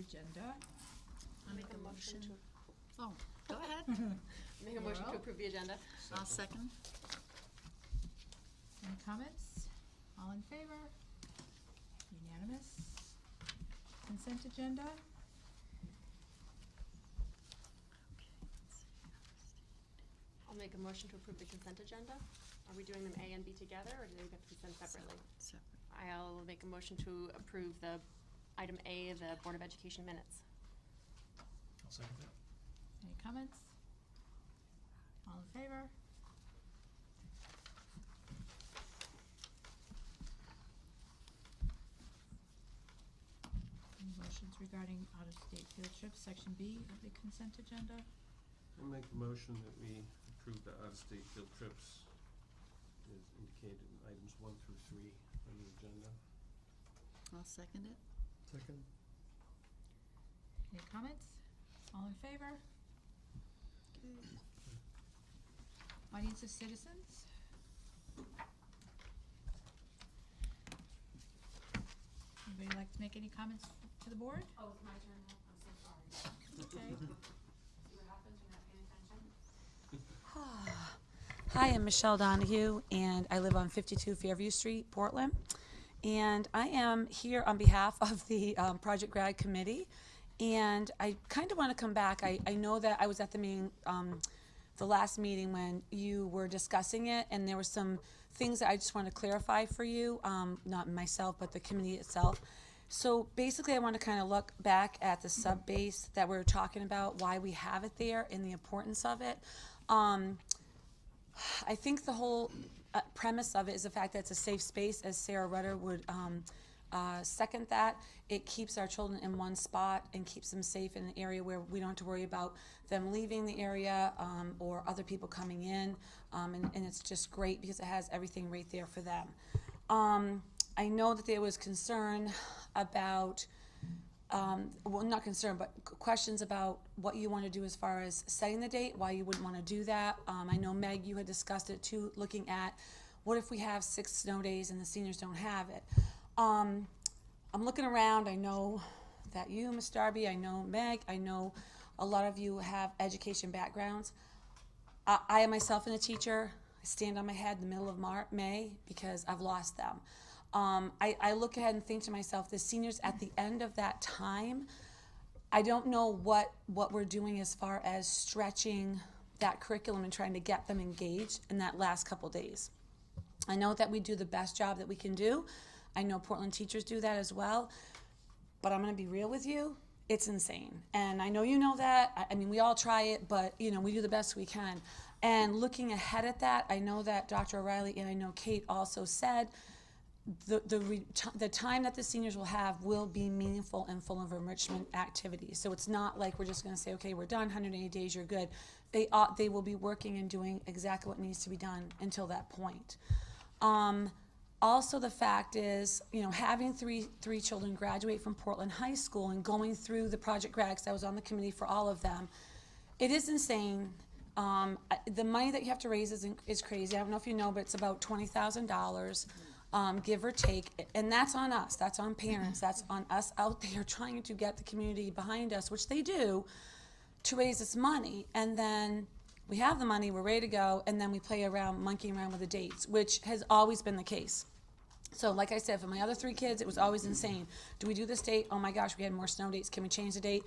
agenda. I'll make a motion to. Oh, go ahead. Make a motion to approve the agenda. I'll second. Any comments? All in favor? Unanimous. Consent agenda. I'll make a motion to approve the consent agenda. Are we doing them A and B together, or do they have to be sent separately? Separate. I'll make a motion to approve the item A, the Board of Education minutes. I'll second that. Any comments? All in favor? Any motions regarding out-of-state field trips, section B of the consent agenda? I'll make a motion that we approve the out-of-state field trips as indicated in items 1 through 3 on the agenda. I'll second it. Second. Any comments? All in favor? Audience of citizens? Anybody like to make any comments to the board? Oh, it's my turn now? I'm so sorry. Okay. See what happens when you're not paying attention? Hi, I'm Michelle Donahue, and I live on 52 Fairview Street, Portland. And I am here on behalf of the Project Grad Committee. And I kind of want to come back. I know that I was at the meeting, the last meeting when you were discussing it, and there were some things that I just want to clarify for you, not myself, but the committee itself. So basically, I want to kind of look back at the sub-base that we were talking about, why we have it there, and the importance of it. I think the whole premise of it is the fact that it's a safe space, as Sarah Rudder would second that. It keeps our children in one spot and keeps them safe in an area where we don't have to worry about them leaving the area or other people coming in, and it's just great because it has everything right there for them. I know that there was concern about, well, not concern, but questions about what you want to do as far as setting the date, why you wouldn't want to do that. I know, Meg, you had discussed it too, looking at what if we have 6 snow days and the seniors don't have it. I'm looking around. I know that you, Ms. Darby, I know Meg, I know a lot of you have education backgrounds. I myself am a teacher. I stand on my head in the middle of May because I've lost them. I look ahead and think to myself, the seniors at the end of that time, I don't know what we're doing as far as stretching that curriculum and trying to get them engaged in that last couple days. I know that we do the best job that we can do. I know Portland teachers do that as well, but I'm going to be real with you. It's insane. And I know you know that. I mean, we all try it, but, you know, we do the best we can. And looking ahead at that, I know that Dr. O'Reilly and I know Kate also said the time that the seniors will have will be meaningful and full of enrichment activities. So it's not like we're just going to say, okay, we're done, 180 days, you're good. They will be working and doing exactly what needs to be done until that point. Also, the fact is, you know, having three children graduate from Portland High School and going through the Project Grad, 'cause I was on the committee for all of them, it is insane. The money that you have to raise is crazy. I don't know if you know, but it's about $20,000, give or take, and that's on us. That's on parents. That's on us out there trying to get the community behind us, which they do, to raise this money, and then we have the money, we're ready to go, and then we play around, monkeying around with the dates, which has always been the case. So like I said, for my other 3 kids, it was always insane. Do we do this date? Oh my gosh, we had more snow dates. Can we change the date?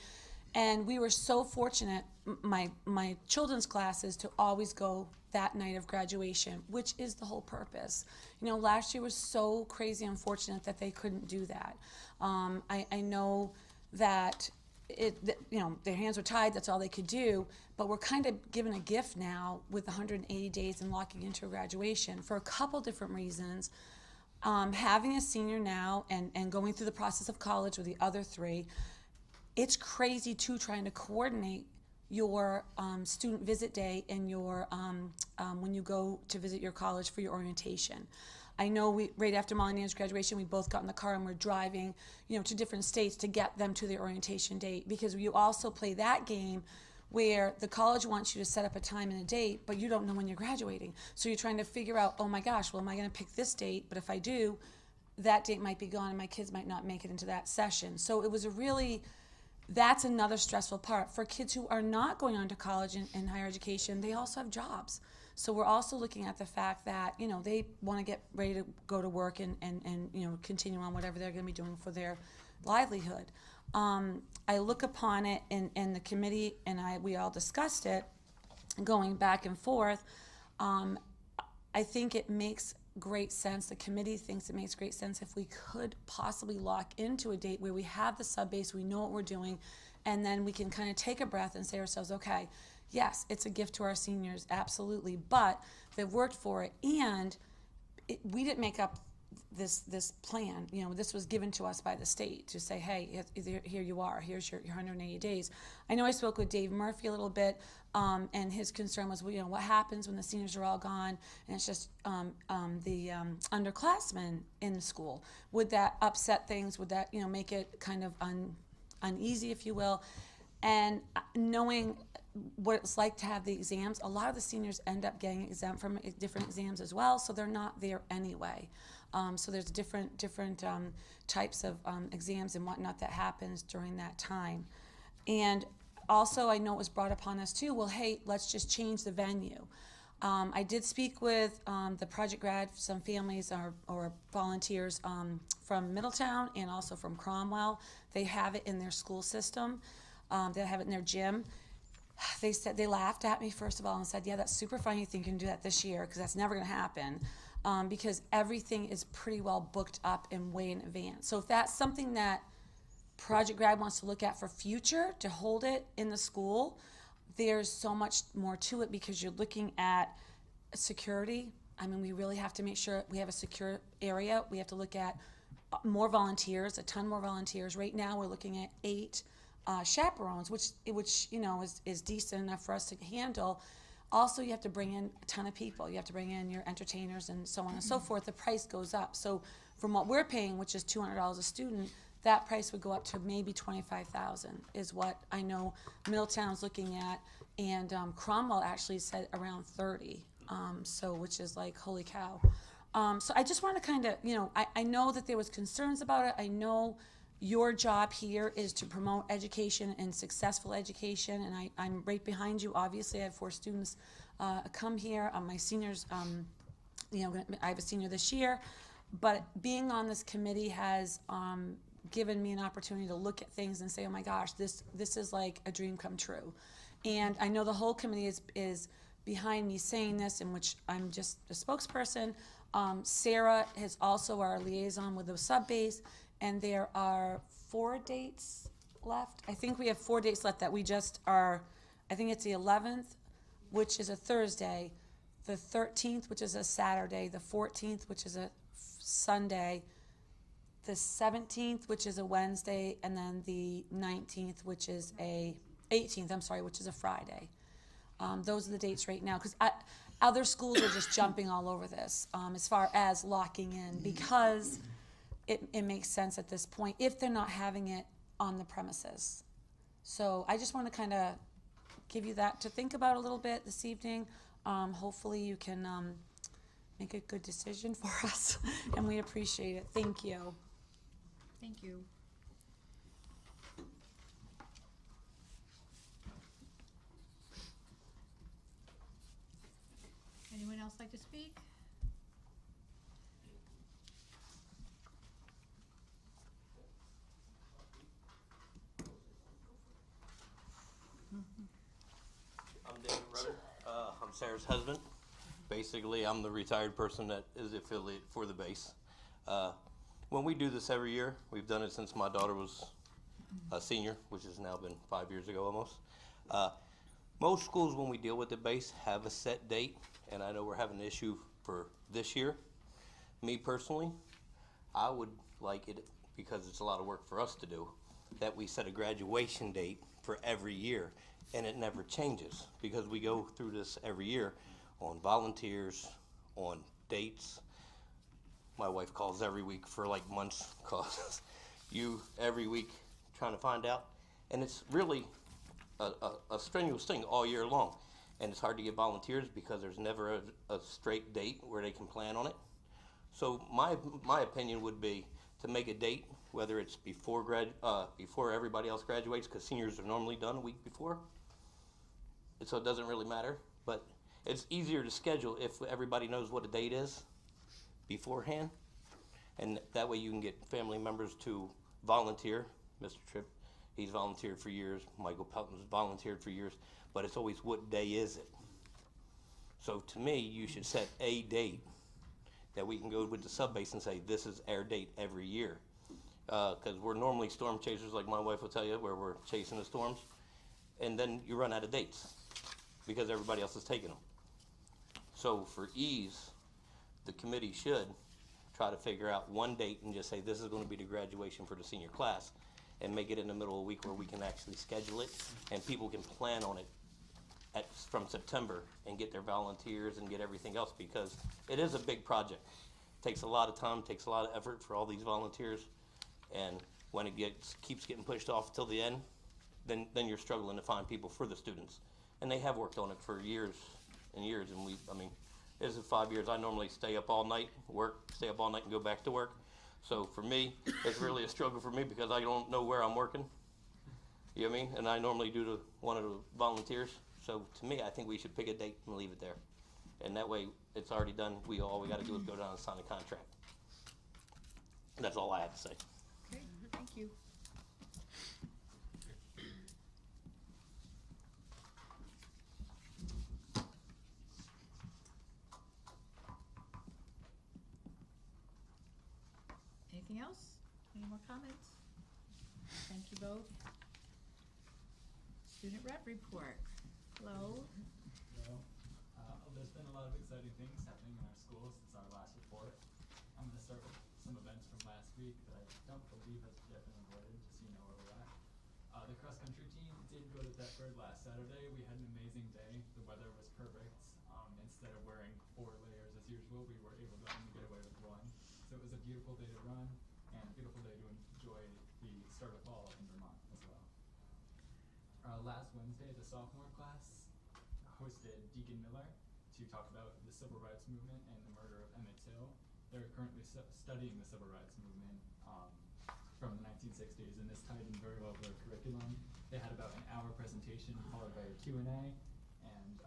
And we were so fortunate, my children's classes, to always go that night of graduation, which is the whole purpose. You know, last year was so crazy unfortunate that they couldn't do that. I know that you know, their hands were tied, that's all they could do, but we're kind of given a gift now with 180 days and locking into a graduation for a couple different reasons. Having a senior now and going through the process of college with the other 3, it's crazy too trying to coordinate your student visit day and your when you go to visit your college for your orientation. I know right after Molly and Ann's graduation, we both got in the car and we're driving, you know, to different states to get them to their orientation date, because you also play that game where the college wants you to set up a time and a date, but you don't know when you're graduating. So you're trying to figure out, oh my gosh, well, am I going to pick this date? But if I do, that date might be gone and my kids might not make it into that session. So it was a really that's another stressful part. For kids who are not going on to college and higher education, they also have jobs. So we're also looking at the fact that, you know, they want to get ready to go to work and you know, continue on whatever they're going to be doing for their livelihood. I look upon it, and the committee and we all discussed it, going back and forth. I think it makes great sense. The committee thinks it makes great sense if we could possibly lock into a date where we have the sub-base, we know what we're doing, and then we can kind of take a breath and say to ourselves, okay, yes, it's a gift to our seniors, absolutely, but they've worked for it, and we didn't make up this plan. You know, this was given to us by the state to say, hey, here you are, here's your 180 days. I know I spoke with Dave Murphy a little bit, and his concern was, well, you know, what happens when the seniors are all gone and it's just the underclassmen in the school? Would that upset things? Would that, you know, make it kind of uneasy, if you will? And knowing what it's like to have the exams, a lot of the seniors end up getting exempt from different exams as well, so they're not there anyway. So there's different types of exams and whatnot that happens during that time. And also, I know it was brought upon us too, well, hey, let's just change the venue. I did speak with the Project Grad, some families or volunteers from Middletown and also from Cromwell. They have it in their school system. They have it in their gym. They said, they laughed at me first of all and said, yeah, that's super funny you think you can do that this year, because that's never going to happen, because everything is pretty well booked up and way in advance. So if that's something that Project Grad wants to look at for future, to hold it in the school, there's so much more to it, because you're looking at security. I mean, we really have to make sure we have a secure area. We have to look at more volunteers, a ton more volunteers. Right now we're looking at 8 chaperones, which you know is decent enough for us to handle. Also, you have to bring in a ton of people. You have to bring in your entertainers and so on and so forth. The price goes up. So from what we're paying, which is $200 a student, that price would go up to maybe $25,000 is what I know Middletown's looking at, and Cromwell actually said around 30. So which is like, holy cow. So I just want to kind of, you know, I know that there was concerns about it. I know your job here is to promote education and successful education, and I'm right behind you. Obviously, I have 4 students come here. My seniors, you know, I have a senior this year, but being on this committee has given me an opportunity to look at things and say, oh my gosh, this is like a dream come true. And I know the whole committee is behind me saying this, in which I'm just a spokesperson. Sarah is also our liaison with the sub-base, and there are 4 dates left. I think we have 4 dates left that we just are, I think it's the 11th, which is a Thursday, the 13th, which is a Saturday, the 14th, which is a Sunday, the 17th, which is a Wednesday, and then the 19th, which is a 18th, I'm sorry, which is a Friday. Those are the dates right now, because other schools are just jumping all over this as far as locking in, because it makes sense at this point if they're not having it on the premises. So I just want to kind of give you that to think about a little bit this evening. Hopefully you can make a good decision for us, and we appreciate it. Thank you. Thank you. Anyone else like to speak? I'm David Rudder. I'm Sarah's husband. Basically, I'm the retired person that is affiliated for the base. When we do this every year, we've done it since my daughter was a senior, which has now been 5 years ago almost. Most schools, when we deal with the base, have a set date, and I know we're having an issue for this year. Me personally, I would like it, because it's a lot of work for us to do, that we set a graduation date for every year, and it never changes, because we go through this every year on volunteers, on dates. My wife calls every week for like months, calls you every week trying to find out, and it's really a strenuous thing all year long, and it's hard to get volunteers because there's never a straight date where they can plan on it. So my opinion would be to make a date, whether it's before everybody else graduates, because seniors are normally done a week before. And so it doesn't really matter, but it's easier to schedule if everybody knows what a date is beforehand. And that way you can get family members to volunteer. Mr. Tripp, he's volunteered for years. Michael Pelton's volunteered for years. But it's always, what day is it? So to me, you should set a date that we can go with the sub-base and say, this is our date every year. Because we're normally storm chasers, like my wife will tell you, where we're chasing the storms. And then you run out of dates because everybody else is taking them. So for ease, the committee should try to figure out one date and just say, this is going to be the graduation for the senior class, and make it in the middle of the week where we can actually schedule it and people can plan on it from September and get their volunteers and get everything else, because it is a big project. Takes a lot of time, takes a lot of effort for all these volunteers, and when it keeps getting pushed off till the end, then you're struggling to find people for the students. And they have worked on it for years and years, and this is 5 years. I normally stay up all night, stay up all night and go back to work. So for me, it's really a struggle for me because I don't know where I'm working. You know what I mean? And I normally do one of the volunteers. So to me, I think we should pick a date and leave it there. And that way, it's already done. All we got to do is go down and sign a contract. And that's all I have to say. Okay, thank you. Anything else? Any more comments? Thank you both. Student rep report. Hello. Hello. There's been a lot of exciting things happening in our school since our last report. I'm going to start with some events from last week that I don't believe has yet been avoided, just so you know where we're at. The cross-country team did go to Thetford last Saturday. We had an amazing day. The weather was perfect. Instead of wearing 4 layers as usual, we were able to only get away with 1. So it was a beautiful day to run and a beautiful day to enjoy the start of fall in Vermont as well. Last Wednesday, the sophomore class hosted Deacon Miller to talk about the civil rights movement and the murder of Emmett Till. They're currently studying the civil rights movement from the 1960s, and this tied in very well with their curriculum. They had about an hour presentation followed by a Q&A, and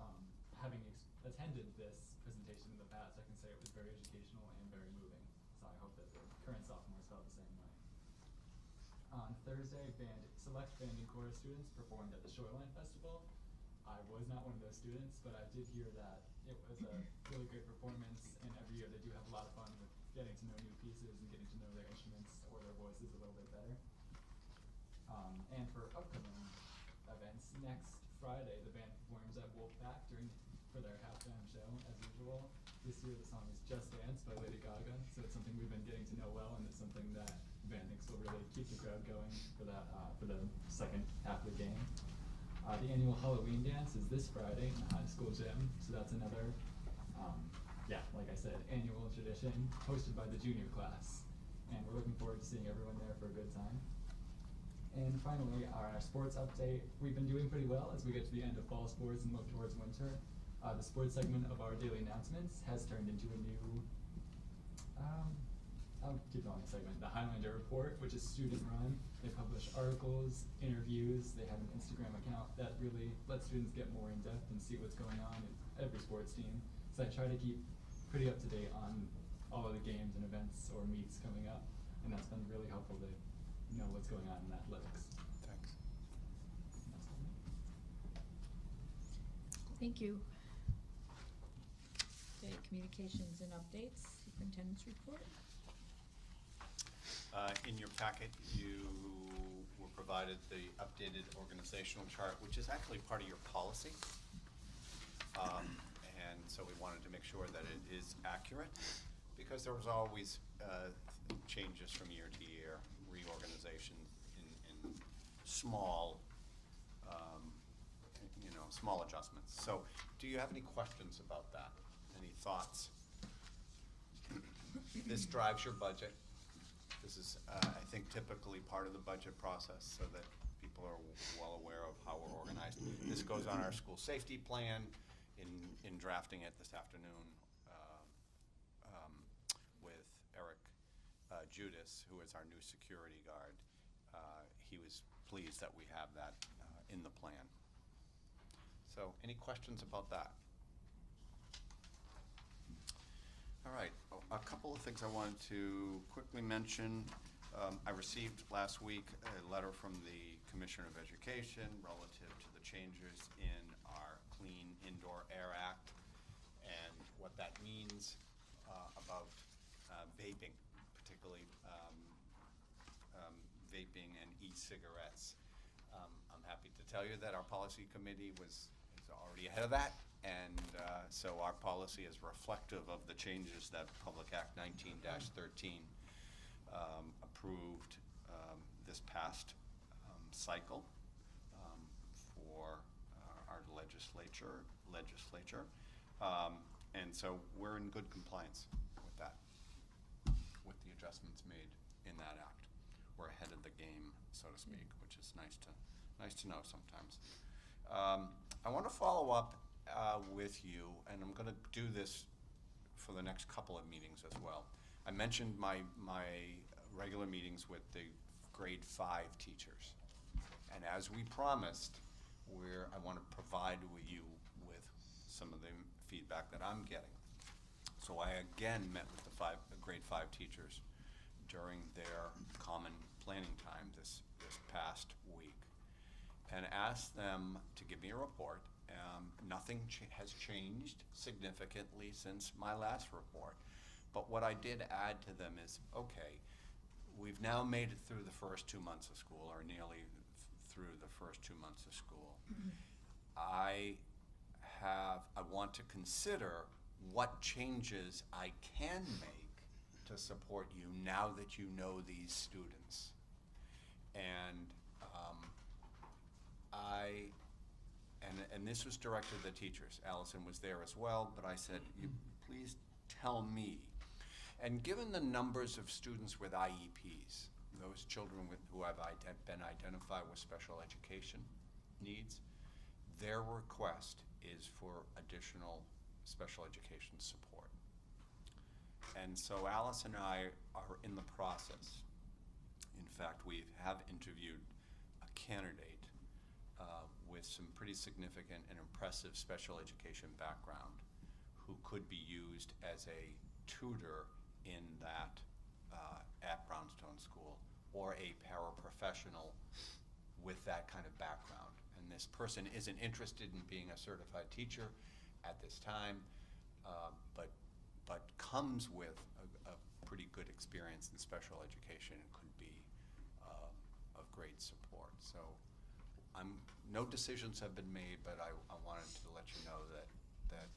having attended this presentation in the past, I can say it was very educational and very moving. So I hope that the current sophomores felt the same way. On Thursday, select band and chorus students performed at the Shoreline Festival. I was not one of those students, but I did hear that it was a really great performance, and every year they do have a lot of fun with getting to know new pieces and getting to know their instruments or their voices a little bit better. And for upcoming events, next Friday the band performs at Wolfpack for their halftime show as usual. This year the song is Just Dance by Lady Gaga, so it's something we've been getting to know well, and it's something that the band thinks will really keep the crowd going for the second half of the game. The annual Halloween dance is this Friday in the high school gym, so that's another, like I said, annual tradition hosted by the junior class. And we're looking forward to seeing everyone there for a good time. And finally, our sports update. We've been doing pretty well as we get to the end of fall sports and look towards winter. The sports segment of our daily announcements has turned into a new, I'll keep going the segment, the Highlander Report, which is student-run. They publish articles, interviews. They have an Instagram account that really lets students get more in-depth and see what's going on in every sports team. So I try to keep pretty up-to-date on all of the games and events or meets coming up, and that's been really helpful to know what's going on in athletics. Thanks. Thank you. Okay, communications and updates, superintendent's report. In your packet, you were provided the updated organizational chart, which is actually part of your policy. And so we wanted to make sure that it is accurate, because there was always changes from year to year, reorganization in small, small adjustments. So do you have any questions about that? Any thoughts? This drives your budget. This is, I think, typically part of the budget process so that people are well aware of how we're organized. This goes on our school safety plan. In drafting it this afternoon with Eric Judas, who is our new security guard. He was pleased that we have that in the plan. So, any questions about that? All right, a couple of things I wanted to quickly mention. I received last week a letter from the Commissioner of Education relative to the changes in our Clean Indoor Air Act and what that means about vaping, particularly vaping and e-cigarettes. I'm happy to tell you that our policy committee is already ahead of that, and so our policy is reflective of the changes that Public Act 19-13 approved this past cycle for our legislature. And so we're in good compliance with that, with the adjustments made in that act. We're ahead of the game, so to speak, which is nice to know sometimes. I want to follow up with you, and I'm going to do this for the next couple of meetings as well. I mentioned my regular meetings with the grade 5 teachers, and as we promised, I want to provide you with some of the feedback that I'm getting. So I again met with the grade 5 teachers during their common planning time this past week, and asked them to give me a report. Nothing has changed significantly since my last report, but what I did add to them is, okay, we've now made it through the first 2 months of school, or nearly through the first 2 months of school. I want to consider what changes I can make to support you now that you know these students. And and this was directed to the teachers. Allison was there as well, but I said, you please tell me. And given the numbers of students with IEPs, those children who have been identified with special education needs, their request is for additional special education support. And so Alice and I are in the process. In fact, we have interviewed a candidate with some pretty significant and impressive special education background who could be used as a tutor in that at Brownstone School, or a paraprofessional with that kind of background. And this person isn't interested in being a certified teacher at this time, but comes with a pretty good experience in special education and could be of great support. So no decisions have been made, but I wanted to let you know that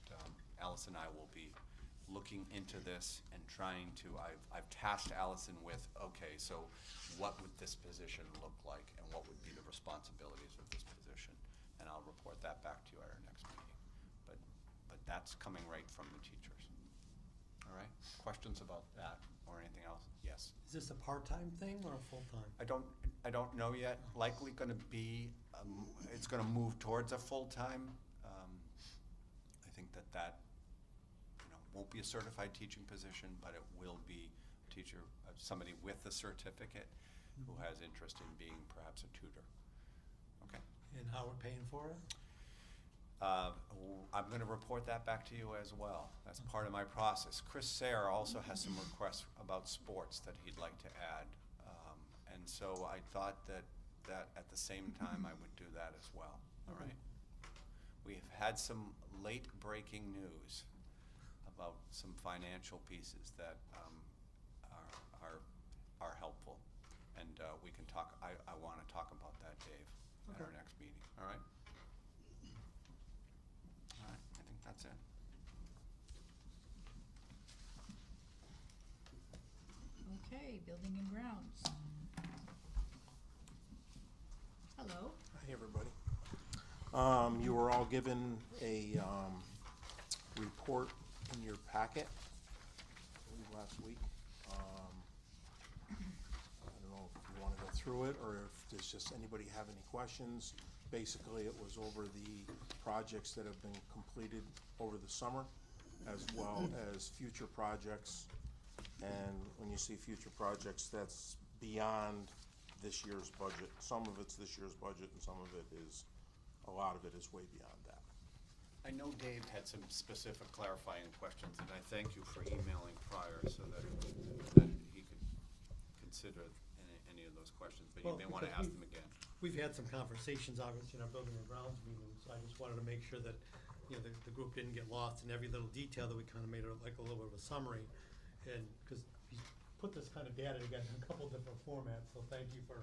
Alice and I will be looking into this and trying to, I've tasked Allison with, okay, so what would this position look like and what would be the responsibilities of this position? And I'll report that back to you at our next meeting. But that's coming right from the teachers. All right, questions about that or anything else? Yes. Is this a part-time thing or a full-time? I don't know yet. Likely going to be, it's going to move towards a full-time. I think that won't be a certified teaching position, but it will be a teacher, somebody with a certificate who has interest in being perhaps a tutor. Okay. And how we're paying for it? I'm going to report that back to you as well. That's part of my process. Chris Sayre also has some requests about sports that he'd like to add. And so I thought that at the same time I would do that as well. All right. We've had some late breaking news about some financial pieces that are helpful. And we can talk, I want to talk about that, Dave, at our next meeting. All right? All right, I think that's it. Okay, building and grounds. Hello. Hi, everybody. You were all given a report in your packet, I believe last week. I don't know if you want to go through it or if does just anybody have any questions. Basically, it was over the projects that have been completed over the summer, as well as future projects And when you see future projects, that's beyond this year's budget. Some of it's this year's budget, and some of it is, a lot of it is way beyond that. I know Dave had some specific clarifying questions, and I thank you for emailing prior so that he could consider any of those questions, but you Well, may want to because ask them again. We've had some conversations, obviously, in our building and grounds meeting, so I just wanted to make sure that, you know, the group didn't get lost in every little detail, that we kind of made like a little bit of a summary. And, because he's put this kind of data together in a couple different formats, so thank you for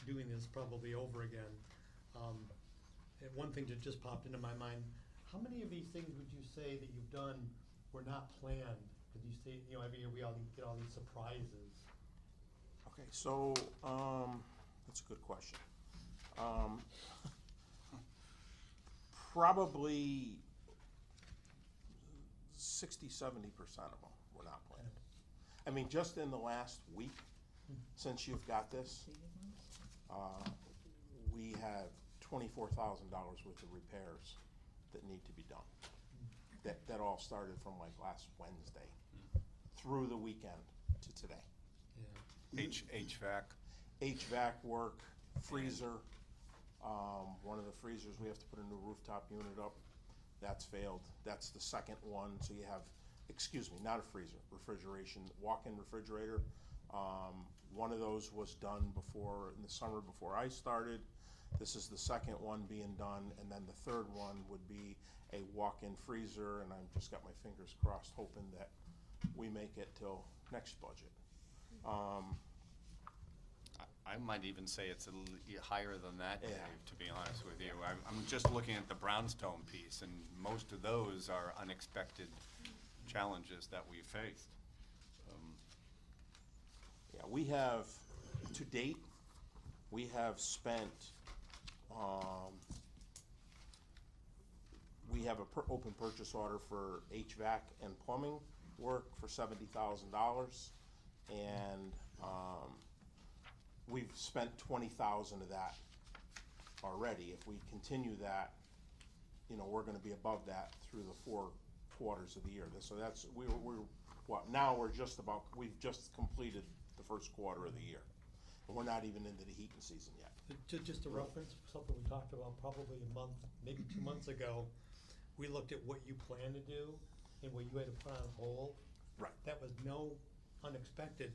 doing this probably over again. And one thing that just popped into my mind, how many of these things would you say that you've done were not planned? Because you say, you know, every year we all get all these surprises. Okay, so, that's a good question. Probably 60–70% of them were not planned. I mean, just in the last week, since you've got this, we have $24,000 worth of repairs that need to be done. That all started from like last Wednesday through the weekend to today. Yeah. HVAC. HVAC work, freezer. One of the freezers, we have to put a new rooftop unit up. That's failed. That's the second one. So you have, excuse me, not a freezer, refrigeration, walk-in refrigerator. One of those was done before, in the summer before I started. This is the second one being done, and then the third one would be a walk-in freezer, and I've just got my fingers crossed, hoping that we make it till next budget. I might even say it's a little higher than that, Dave, Yeah. to be honest with you. I'm just looking at the brownstone piece, and most of those are unexpected challenges that we faced. Yeah, we have, to date, we have spent, we have a open purchase order for HVAC and plumbing work for $70,000, and we've spent 20,000 of that already. If we continue that, you know, we're gonna be above that through the 4 quarters of the year. So that's, now we're just about, we've just completed the first quarter of the year. And we're not even into the heating season yet. Just a reference, something we talked about probably a month, maybe 2 months ago, we looked at what you plan to do and what you had to put on hold. Right. That was no unexpected.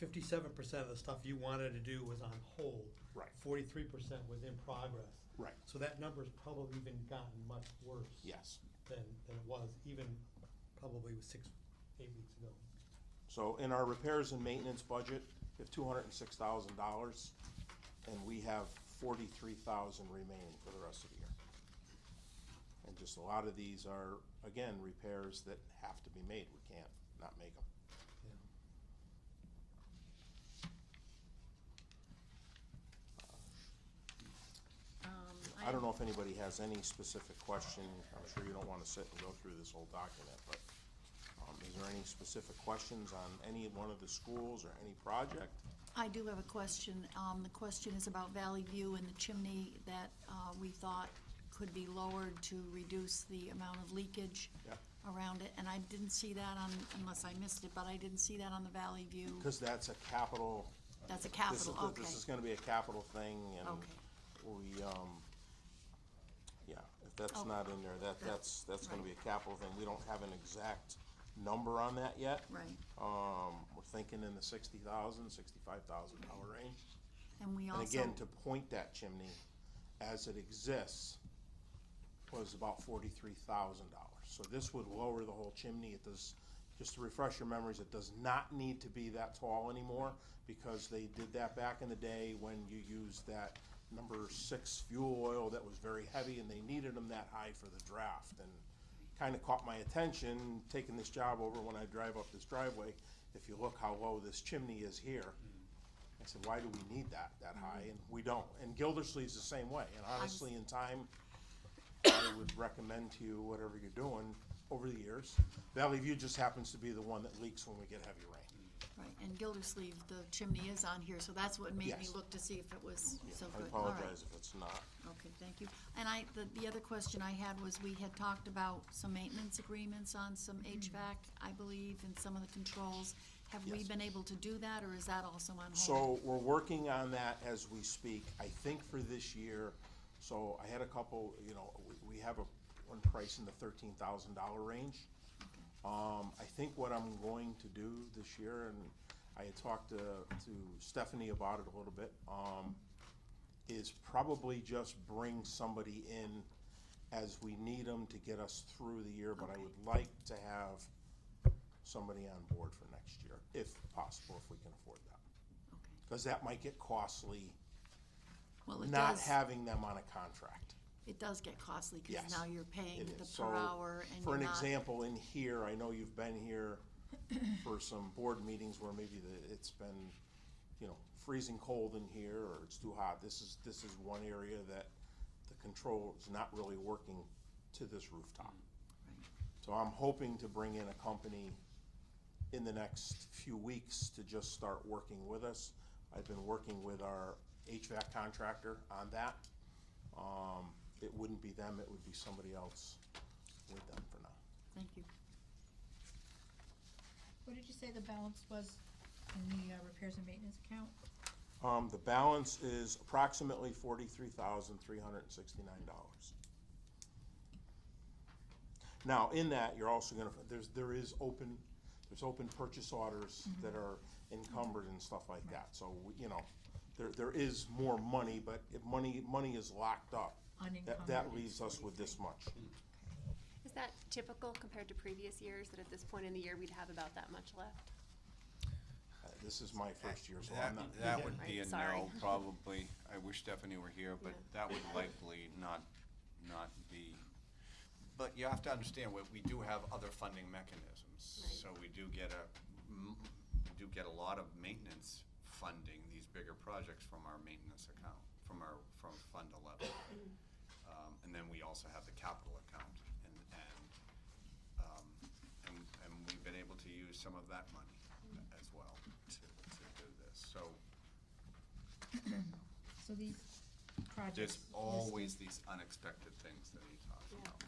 57% of the stuff you wanted to do was on hold. Right. 43% was in progress. Right. So that number's probably even gotten much worse. Yes. Than it was even probably 6-8 weeks ago. So in our repairs and maintenance budget, we have $206,000, and we have $43,000 remaining for the rest of the year. And just a lot of these are, again, repairs that have to be made. We can't not make them. I don't know if anybody has any specific question. I'm sure you don't want to sit and go through this whole document, but is there any specific questions on any one of the schools or any project? I do have a question. The question is about Valley View and the chimney that we thought could be lowered to reduce the amount of leakage around it. And I didn't see that on, unless I missed it, but I didn't see that on the Valley View. Because that's a capital. That's a capital, okay. This is gonna be a capital thing, and Okay. we, yeah, if that's Okay. not in there, that's gonna right. be a capital thing. We don't have an exact number on that yet. Right. We're thinking in the $60,000, $65,000 range. And we also. And again, to point that chimney as it exists was about $43,000. So this would lower the whole chimney. It does, just to refresh your memories, it does not need to be that tall anymore, because they did that back in the day when you used that number 6 fuel oil that was very heavy, and they needed them that high for the draft. And kind of caught my attention, taking this job over, when I drive up this driveway. If you look how low this chimney is here, I said, why do we need that high? And we don't. And Gildersleeve's the same way. And honestly, in time, I would recommend to you, whatever you're doing over the years. Valley View just happens to be the one that leaks when we get heavy rain. Right, and Gildersleeve, the chimney is on here, so that's what made me Yes. look to see if it was Yeah, so I good. All right. apologize if it's not. Okay, thank you. And the other question I had was, we had talked about some maintenance agreements on some HVAC, I believe, and some of the controls. Have we Yes. been able to do that, or is that also on hold? So we're working on that as we speak. I think for this year, so I had a couple, we have one price in the $13,000 range. I think what I'm going to do this year, and I had talked to Stephanie about it a little bit, is probably just bring somebody in as we need them to get us through the year, but I would like to have somebody on board for next year, if possible, if we can afford that. Okay. Because that might get costly, Well, it not does, having them on a contract. it does get costly, because Yes, now you're paying It the is. per hour, and For you're an not. example, in here, I know you've been here for some board meetings where maybe it's been, freezing cold in here, or it's too hot. This is one area that the control is not really working to this rooftop. Right. So I'm hoping to bring in a company in the next few weeks to just start working with us. I've been working with our HVAC contractor on that. It wouldn't be them, it would be somebody else with them for now. Thank you. What did you say the balance was in the repairs and maintenance account? The balance is approximately $43,369. Now, in that, you're also gonna, there's open purchase orders that are encumbered and stuff like that. So, there is more money, but if money is locked up, that Unencumbered leaves is us with this 43. much. Is that typical compared to previous years, that at this point in the year, we'd have about that much left? This is my first year, so That, I'm not. that would be a Right, sorry. no, probably. I wish Stephanie were here, but Yeah. that would likely not be. But you have to understand, we do have other funding mechanisms. Right. So we do get a lot of maintenance funding, these bigger projects, from our maintenance account, from Fund 11. And then we also have the capital account, and we've been able to use some of that money as well to do this. So So these projects. there's always these unexpected things that he talks Yeah. about.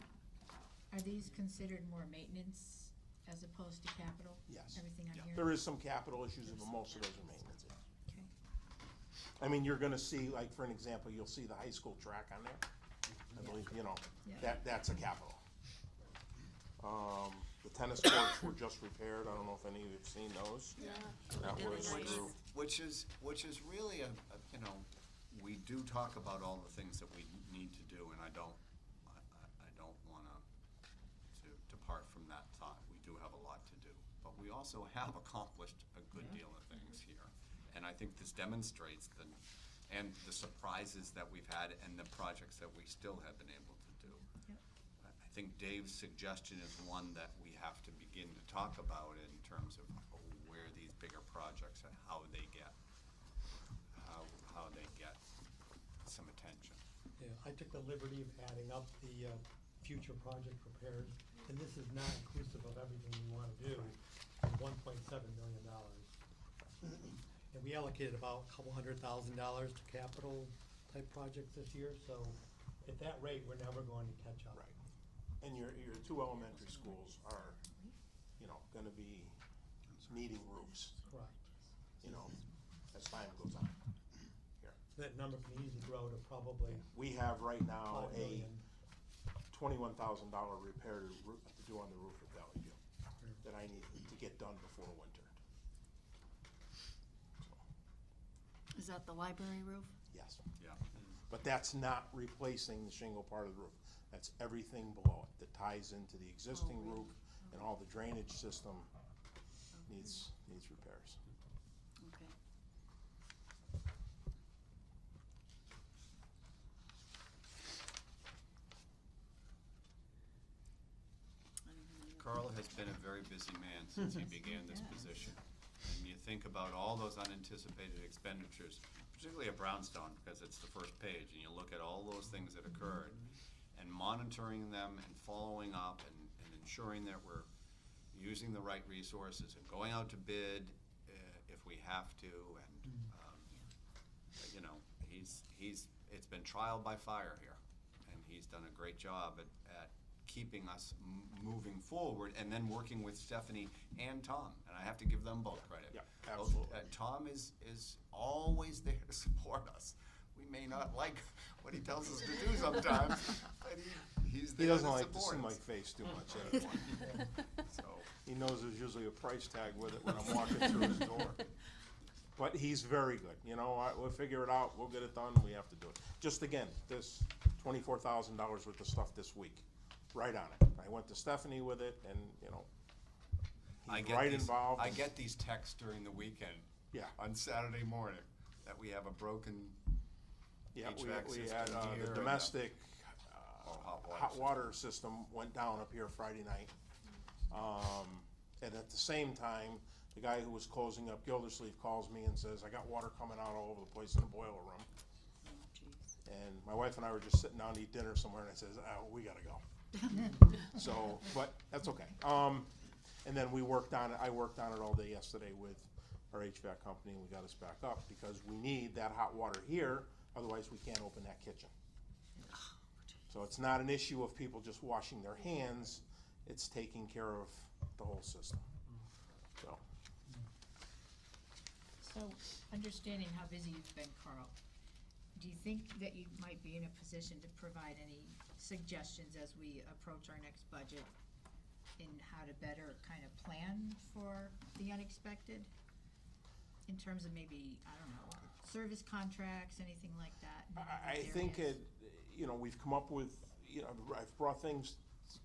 Are these considered more maintenance as opposed to capital? Yes. Everything on Yeah. here? There is some capital issues, but most of those are maintenance. Okay. I mean, you're gonna see, like, for an example, you'll see the high school track on there. I believe, Yeah. that's a capital. The tennis courts were just repaired. I don't know if any of you have seen those. Yeah. That Really was nice. through. Which is really we do talk about all the things that we need to do, and I don't wanna to depart from that thought. We do have a lot to do, but we also have accomplished a good deal of things here. And I think this demonstrates the surprises that we've had and the projects that we still have been able to do. Yep. I think Dave's suggestion is one that we have to begin to talk about in terms of where these bigger projects and how they get some attention. Yeah, I took the liberty of adding up the future project repairs, and this is not inclusive of everything we wanna do, $1.7 million. And we allocated about a couple $100,000 to capital type projects this year, so at that rate, we're never going to catch up. Right. And your two elementary schools are, gonna be needing roofs, Correct. as time goes on. Here. That number can easily grow to probably We have right now 5 a million. $21,000 repair to do on the roof at Valley View that I need to get done before winter. So, Is that the library roof? yes. Yeah. But that's not replacing the shingle part of the roof. That's everything below it that ties into the existing really? roof, and all the drainage system needs repairs. Okay. I don't have any other- Carl has been a very busy man since he began this position. And you think about all those unanticipated expenditures, particularly at Brownstone, because it's the first page, and you look at all those things that occurred, and monitoring them and following up and ensuring that we're using the right resources and going out to bid if we have to, and, you know, it's been trial by fire here, and he's done a great job at keeping us moving forward, and then working with Stephanie and Tom, and I have to give them both credit. Yeah, Both- absolutely. Tom is always there to support us. We may not like what he tells us to do sometimes, but he's there He to doesn't like to support see my us. face too much anymore. So, He knows there's usually a price tag with it when I'm walking through his door. But he's very good, you know, we'll figure it out, we'll get it done, we have to do it. Just again, this $24,000 worth of stuff this week, right on it. I went to Stephanie with it, and, you know, he's right involved. I get these texts during the weekend. Yeah. On Saturday morning, that we have a broken Yeah, HVAC we system had, here the and domestic, hot hot water system went down up here Friday night. And at the same time, the guy who was closing up Gildersleeve calls me and says, I got water coming out all over the place in the boiler room. And my wife and I were just sitting down to eat dinner somewhere, and I says, oh, we gotta go. So, but that's okay. And then I worked on it all day yesterday with our HVAC company, and we got us back up, because we need that hot water here, otherwise we can't open that kitchen. So it's not an issue of people just washing their hands, it's taking care of the whole system. So, So, understanding how busy you've been, Carl, do you think that you might be in a position to provide any suggestions as we approach our next budget in how to better kind of plan for the unexpected? In terms of maybe, I don't know, service contracts, anything like that? in any of I these think areas? we've come up with, I've brought things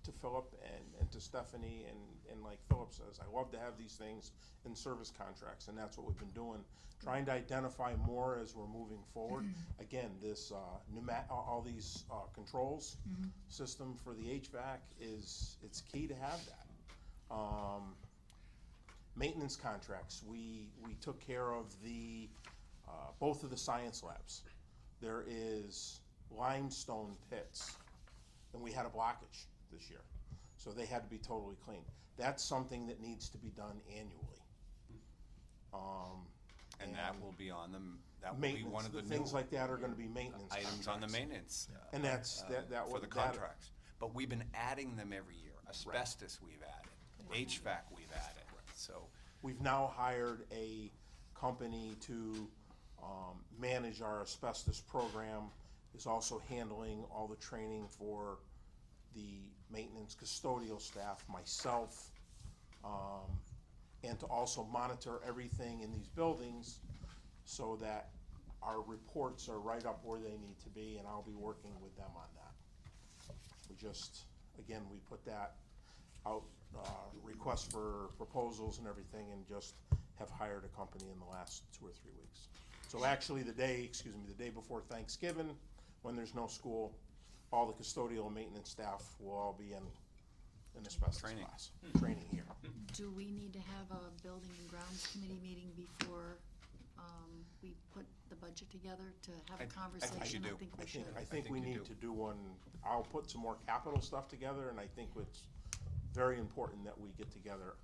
to Philip and to Stephanie, and like Philip says, I love to have these things in service contracts, and that's what we've been doing, trying to identify more as we're moving forward. Again, this all these controls system for the HVAC it's key to have that. Maintenance contracts, we took care of both of the science labs. There is limestone pits, and we had a blockage this year, so they had to be totally clean. That's something that needs to be done annually. And that will be on them, that will be one of the new things like that are gonna be maintenance items on the contracts. maintenance. And that's, that For would. the contracts. But we've been adding them every year. Asbestos we've added, HVAC we've added, so. We've now hired a company to manage our asbestos program, is also handling all the training for the maintenance custodial staff, myself, and to also monitor everything in these buildings so that our reports are right up where they need to be, and I'll be working with them on that. We just, again, we put that out, requests for proposals and everything, and just have hired a company in the last 2 or 3 weeks. So actually the day before Thanksgiving, when there's no school, all the custodial maintenance staff will all be in asbestos class, training here. Do we need to have a building and grounds committee meeting before, we put the budget together to have a I think conversation? you do. I think we I should. think we you need do. to do one. I'll put some more capital stuff together, and I think it's very important that we get together,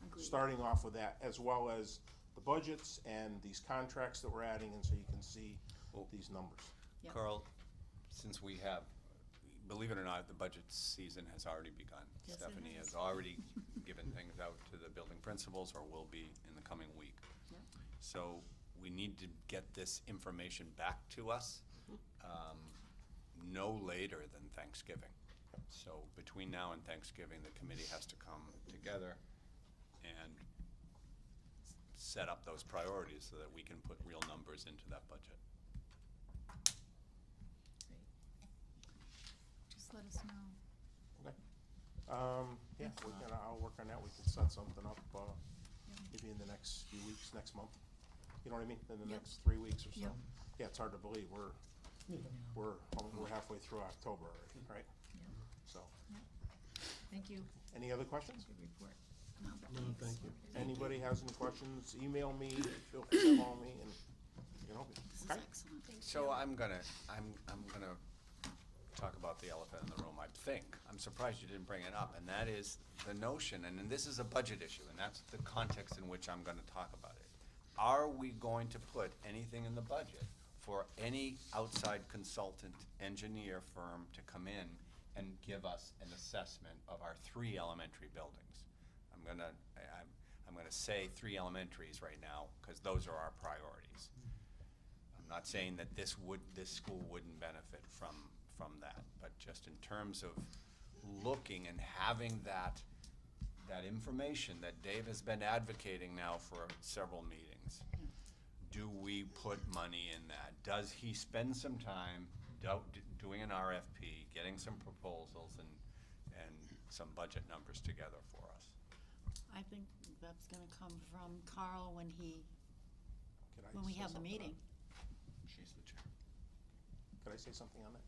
Agreed. starting off with that, as well as the budgets and these contracts that we're adding, and so you can see Well, these numbers. Yep. Carl, since we have, believe it or not, the budget season has already begun. Yes, it Stephanie has. has already given things out to the building principals, or will be in the coming week. Yep. So we need to get this information back to us no later than Thanksgiving. So between now and Thanksgiving, the committee has to come together and set up those priorities so that we can put real numbers into that budget. Just let us know. Okay. Yeah, I'll work on that. We can set something up, maybe in the next few weeks, next month. You know what I mean? In the Yep. next 3 weeks or so. Yep. Yeah, it's hard to believe. We're halfway through October already, right? So, Thank you, any other questions? good report. No, but No, thank you. Anybody has any questions, email me, feel free to call me, and you know, This is okay? excellent. So I'm gonna talk about the elephant in the room, I think. I'm surprised you didn't bring it up, and that is the notion, and this is a budget issue, and that's the context in which I'm gonna talk about it. are we going to put anything in the budget for any outside consultant engineer firm to come in and give us an assessment of our 3 elementary buildings? I'm gonna say 3 elementaries right now, because those are our priorities. I'm not saying that this school wouldn't benefit from that, but just in terms of looking and having that information that Dave has been advocating now for several meetings. Do we put money in that? Does he spend some time doing an RFP, getting some proposals and some budget numbers together for us? I think that's gonna come from Carl when Could I we say have the something on meeting. She's the chair. Could I say something on that?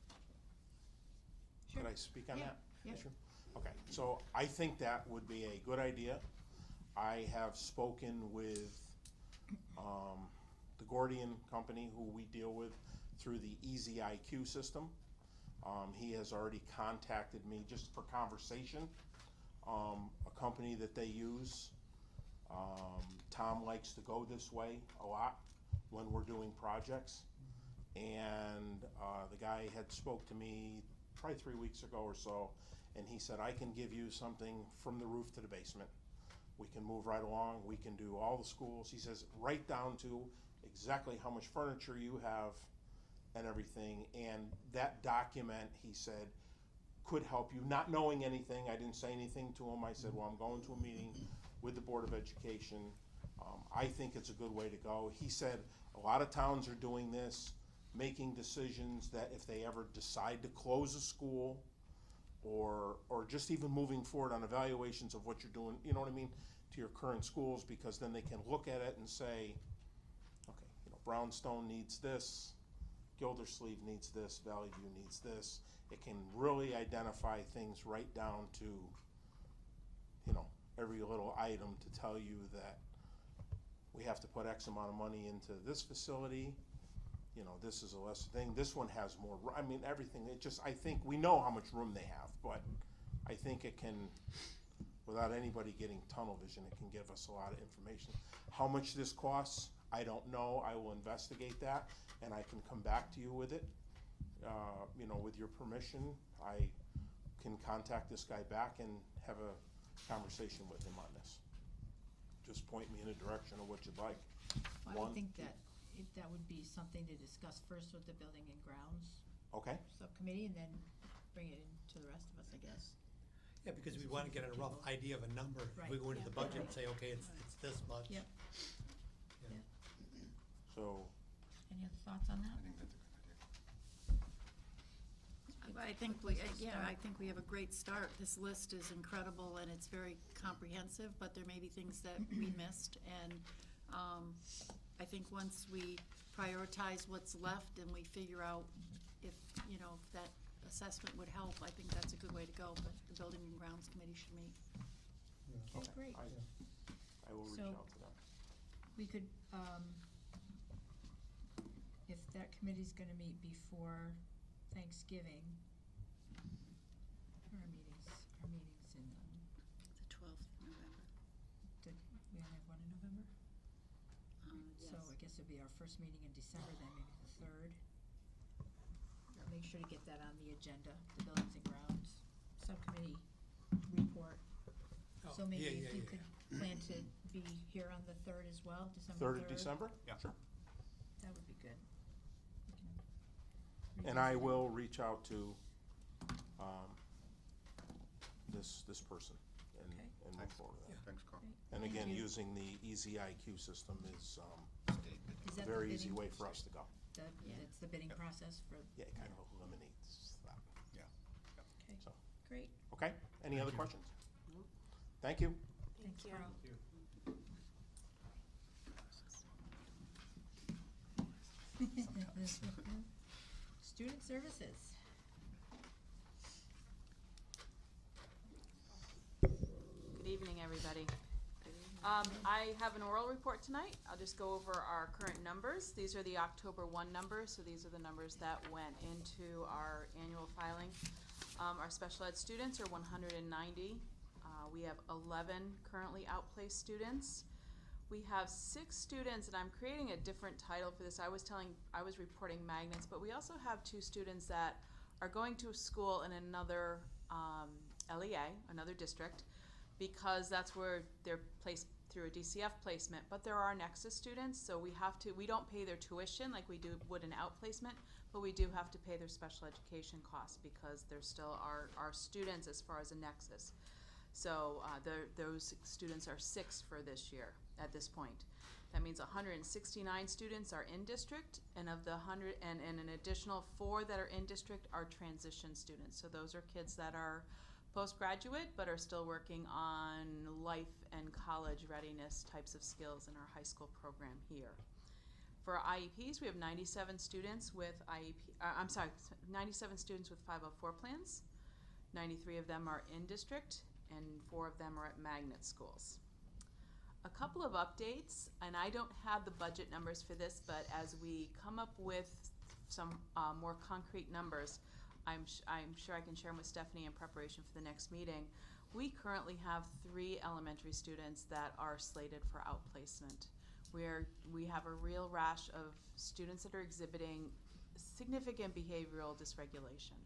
Sure. Could I speak on Yeah, that? yeah. Sure. Okay, so I think that would be a good idea. I have spoken with the Gordian company, who we deal with through the Easy IQ system. He has already contacted me just for conversation. A company that they use. Tom likes to go this way a lot when we're doing projects. And the guy had spoke to me probably 3 weeks ago or so, and he said, I can give you something from the roof to the basement. We can move right along, we can do all the schools. He says, right down to exactly how much furniture you have and everything. And that document, he said, could help you, not knowing anything. I didn't say anything to him. I said, well, I'm going to a meeting with the Board of Education. I think it's a good way to go. He said, a lot of towns are doing this, making decisions that if they ever decide to close a school, or just even moving forward on evaluations of what you're doing, you know what I mean, to your current schools, because then they can look at it and say, okay, you know, Brownstone needs this, Gildersleeve needs this, Valley View needs this. It can really identify things right down to, you know, every little item to tell you that we have to put X amount of money into this facility. You know, this is a less thing, this one has more, I mean, everything, it just, I think, we know how much room they have, but I think it can, without anybody getting tunnel vision, it can give us a lot of information. How much this costs, I don't know, I will investigate that, and I can come back to you with it. You know, with your permission, I can contact this guy back and have a conversation with him on this. Just point me in a direction of what you'd like. I One, would think that that would be something to discuss first with the Building and Grounds Okay, Subcommittee, and then bring it in to the rest of us, I guess. Yeah, because we wanna get a rough idea of a number. If we go into the Right. budget and say, okay, it's this much. Yep. Yeah. so, Any other thoughts on that? I think that's a good idea. I think I think we have a great start. This list is incredible and it's very comprehensive, but there may be things that we missed. And I think once we prioritize what's left and we figure out if, you know, if that assessment would help, I think that's a good way to go. But the Building and Grounds Committee should meet. Okay, great. I will reach So- out to them. We could, if that committee's gonna meet before Thanksgiving, our meetings in, The 12th of November. we only have one in November? Yes. So I guess it'd be our first meeting in December, then maybe the 3rd. Make sure to get that on the agenda, the Buildings and Grounds Subcommittee report. So maybe if you could plan to be here on the 3rd as well, December 3rd? 3rd of December? Yeah. Sure. That would be good. We can And I revisit it. will reach out to, this person and Okay. move Thanks. forward with that. Thanks, Carl. Great. And Thank again, you. using the Easy IQ system is, Is a that the very easy bidding- way for us to go. It's the bidding process for, Yeah, it kind of eliminates that, Yeah. okay, so, great, okay, any other questions? Thank you. thanks, Carl. Student services. Good evening, everybody. I have an oral report tonight. I'll just go over our current numbers. These are the October 1 numbers, so these are the numbers that went into our annual filing. Our special ed students are 190. We have 11 currently outplaced students. We have 6 students, and I'm creating a different title for this. I was reporting magnets, but we also have 2 students that are going to school in another LEA, another district, because that's where they're placed through a DCF placement. But there are Nexus students, so we don't pay their tuition like we would an outplacement, but we do have to pay their special education costs because they're still our students as far as a Nexus. So those students are 6 for this year at this point. That means 169 students are in district, and of the 100, and an additional 4 that are in district are transition students. So those are kids that are postgraduate but are still working on life and college readiness types of skills in our high school program here. For IEPs, we have 97 students with 97 students with 504 plans. 93 of them are in district, and 4 of them are at magnet schools. A couple of updates, and I don't have the budget numbers for this, but as we come up with some more concrete numbers, I'm sure I can share them with Stephanie in preparation for the next meeting. We currently have 3 elementary students that are slated for outplacement, where we have a real rash of students that are exhibiting significant behavioral dysregulation.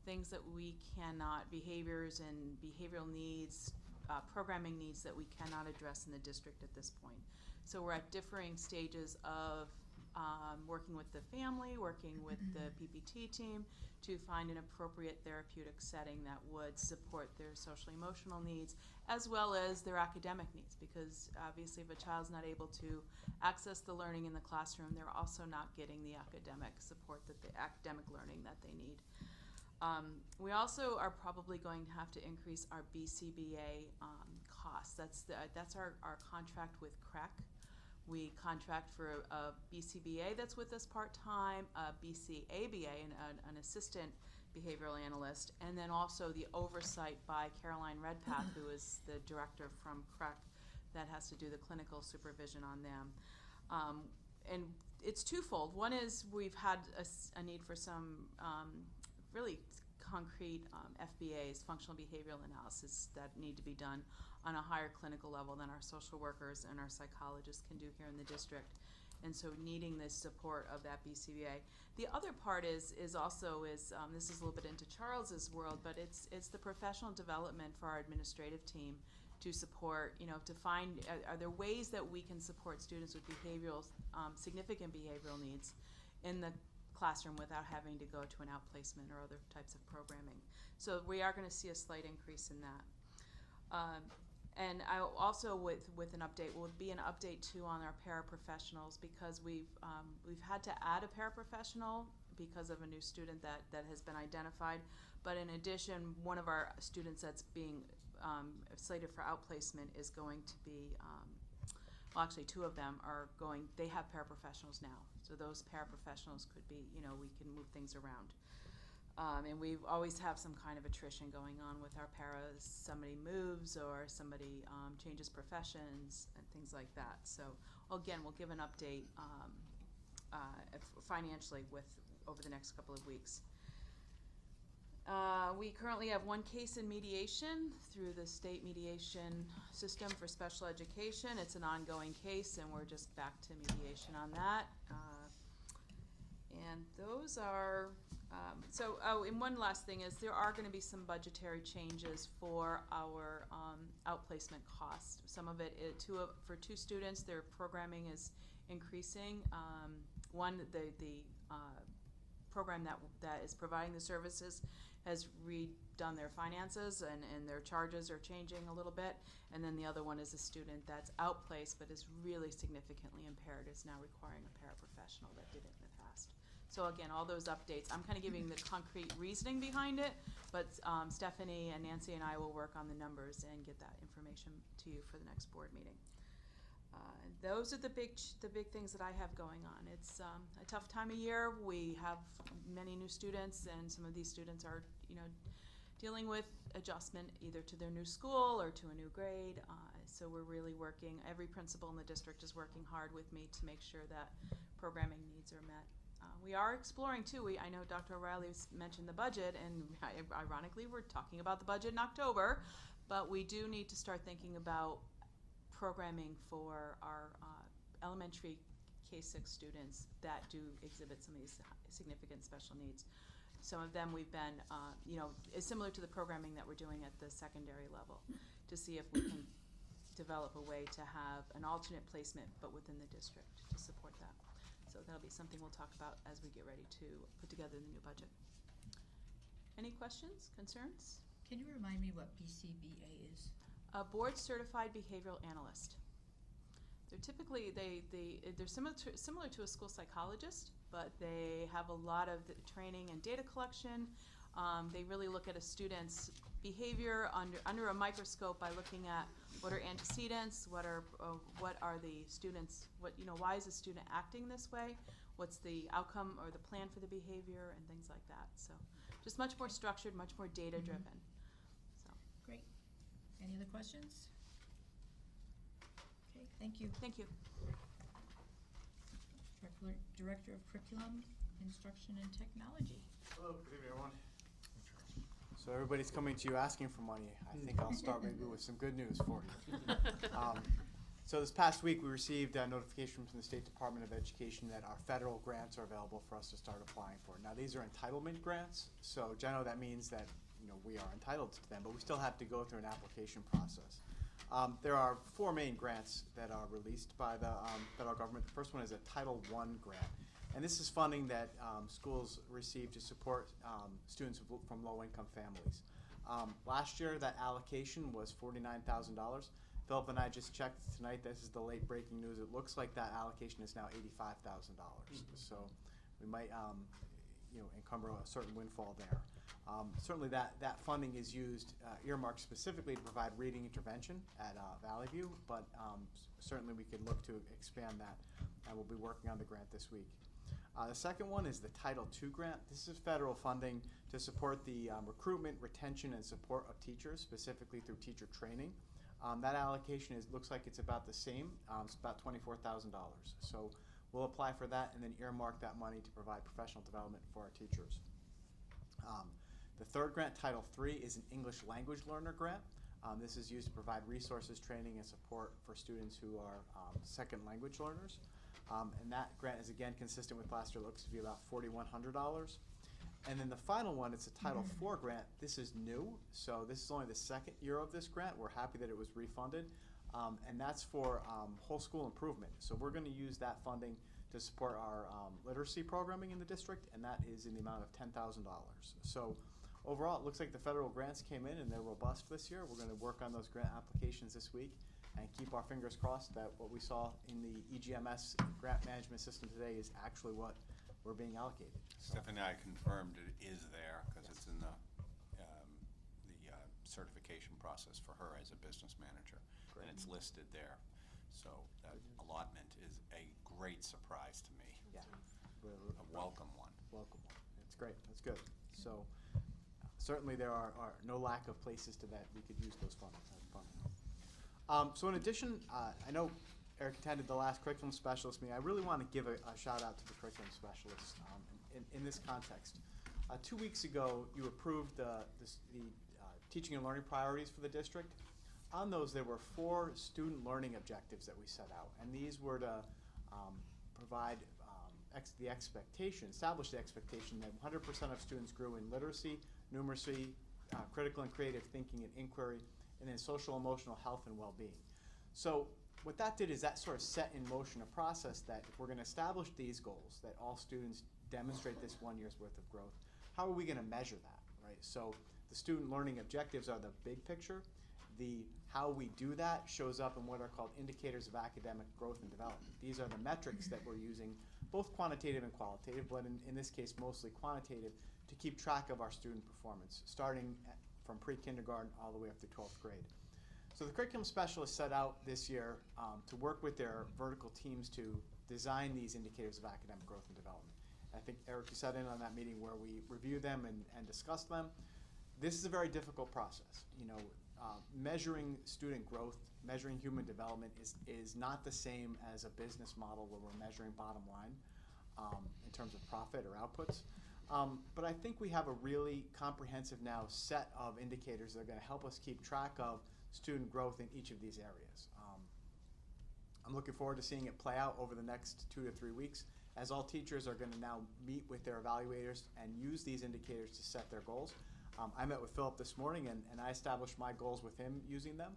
Things that we cannot, behaviors and behavioral needs, programming needs that we cannot address in the district at this point. So we're at differing stages of working with the family, working with the PPT team to find an appropriate therapeutic setting that would support their social emotional needs as well as their academic needs, because obviously if a child's not able to access the learning in the classroom, they're also not getting the academic support, the academic learning that they need. We also are probably going to have to increase our BCBA costs. That's our contract with CREC. We contract for a BCBA that's with us part-time, a BCABA, an assistant behavioral analyst, and then also the oversight by Caroline Redpath, who is the director from CREC that has to do the clinical supervision on them. And it's twofold. One is we've had a need for some really concrete FBAs, functional behavioral analysis, that need to be done on a higher clinical level than our social workers and our psychologists can do here in the district. And so needing the support of that BCBA. The other part is also this is a little bit into Charles's world, but it's the professional development for our administrative team to support, to find, are there ways that we can support students with significant behavioral needs in the classroom without having to go to an outplacement or other types of programming. So we are going to see a slight increase in that. And I also, with an update, will be an update too on our paraprofessionals, because we've had to add a paraprofessional because of a new student that has been identified. But in addition, one of our students that's being slated for outplacement is going to be, well, actually 2 of them are going, they have paraprofessionals now. So those paraprofessionals could be, we can move things around. And we always have some kind of attrition going on with our paras. Somebody moves or somebody changes professions and things like that. So again, we'll give an update financially over the next couple of weeks. We currently have 1 case in mediation through the state mediation system for special education. It's an ongoing case, and we're just back to mediation on that. And those are, and one last thing is there are going to be some budgetary changes for our outplacement costs. Some of it, for 2 students, their programming is increasing. One, the program that is providing the services has redone their finances, and their charges are changing a little bit. And then the other one is a student that's outplaced but is really significantly impaired, is now requiring a paraprofessional that did it in the past. So again, all those updates, I'm kind of giving the concrete reasoning behind it, but Stephanie and Nancy and I will work on the numbers and get that information to you for the next board meeting. Those are the big things that I have going on. It's a tough time of year. We have many new students, and some of these students are, dealing with adjustment either to their new school or to a new grade. So we're really working. Every principal in the district is working hard with me to make sure that programming needs are met. We are exploring too. I know Dr. O'Reilly's mentioned the budget, and ironically, we're talking about the budget in October, but we do need to start thinking about programming for our elementary K-6 students that do exhibit some of these significant special needs. Some of them we've been, is similar to the programming that we're doing at the secondary level, to see if we can develop a way to have an alternate placement, but within the district to support that. So that'll be something we'll talk about as we get ready to put together the new budget. Any questions, concerns? Can you remind me what BCBA is? A board certified behavioral analyst. They're typically, they're similar to a school psychologist, but they have a lot of the training and data collection. They really look at a student's behavior under a microscope by looking at what are antecedents, what are the students, why is the student acting this way, what's the outcome or the plan for the behavior, and things like that. So just much more structured, much more data driven. So Great. Any other questions? Okay, thank you. thank you. Director of Curriculum, Instruction and Technology. Hello, good evening, everyone. So everybody's coming to you asking for money. I think I'll start maybe with some good news for you. So this past week, we received a notification from the State Department of Education that our federal grants are available for us to start applying for. Now, these are entitlement grants, so generally that means that we are entitled to them, but we still have to go through an application process. There are 4 main grants that are released by the federal government. The first one is a Title I grant. And this is funding that schools receive to support students from low-income families. Last year, that allocation was $49,000. Philip and I just checked tonight. This is the late breaking news. It looks like that allocation is now $85,000. So we might, encumber a certain windfall there. Certainly, that funding is used, earmarked specifically to provide reading intervention at Valley View, but certainly we could look to expand that, and we'll be working on the grant this week. The second one is the Title II grant. This is federal funding to support the recruitment, retention, and support of teachers, specifically through teacher training. That allocation looks like it's about the same. It's about $24,000. So we'll apply for that and then earmark that money to provide professional development for our teachers. The third grant, Title III, is an English language learner grant. This is used to provide resources, training, and support for students who are second language learners. And that grant is again consistent with last year. It looks to be about $4,100. And then the final one, it's a Title IV grant. This is new, so this is only the second year of this grant. We're happy that it was refunded. And that's for whole school improvement. So we're going to use that funding to support our literacy programming in the district, and that is in the amount of $10,000. So overall, it looks like the federal grants came in and they're robust this year. We're going to work on those grant applications this week and keep our fingers crossed that what we saw in the EGMS grant management system today is actually what we're being allocated. Stephanie and I confirmed it is there because it's in the certification process for her as a business manager. Great. And it's listed there. So that allotment is a great surprise to me. Yeah. A welcome one. Welcome one. It's great. That's good. So certainly there are no lack of places that we could use those funds. So in addition, I know Eric attended the last curriculum specialist meeting. I really want to give a shout out to the curriculum specialists in this context. 2 weeks ago, you approved the teaching and learning priorities for the district. On those, there were 4 student learning objectives that we set out, and these were to provide establish the expectation that 100% of students grew in literacy, numeracy, critical and creative thinking and inquiry, and then social emotional health and well-being. So what that did is that sort of set in motion a process that if we're going to establish these goals, that all students demonstrate this 1 year's worth of growth, how are we going to measure that, right? So the student learning objectives are the big picture. The how we do that shows up in what are called indicators of academic growth and development. These are the metrics that we're using, both quantitative and qualitative, but in this case mostly quantitative, to keep track of our student performance, starting from pre-kindergarten all the way up to 12th grade. So the curriculum specialists set out this year to work with their vertical teams to design these indicators of academic growth and development. I think, Eric, you sat in on that meeting where we reviewed them and discussed them. This is a very difficult process. Measuring student growth, measuring human development is not the same as a business model where we're measuring bottom line in terms of profit or outputs. But I think we have a really comprehensive now set of indicators that are going to help us keep track of student growth in each of these areas. I'm looking forward to seeing it play out over the next 2 to 3 weeks, as all teachers are gonna now meet with their evaluators and use these indicators to set their goals. I met with Philip this morning and I established my goals with him using them.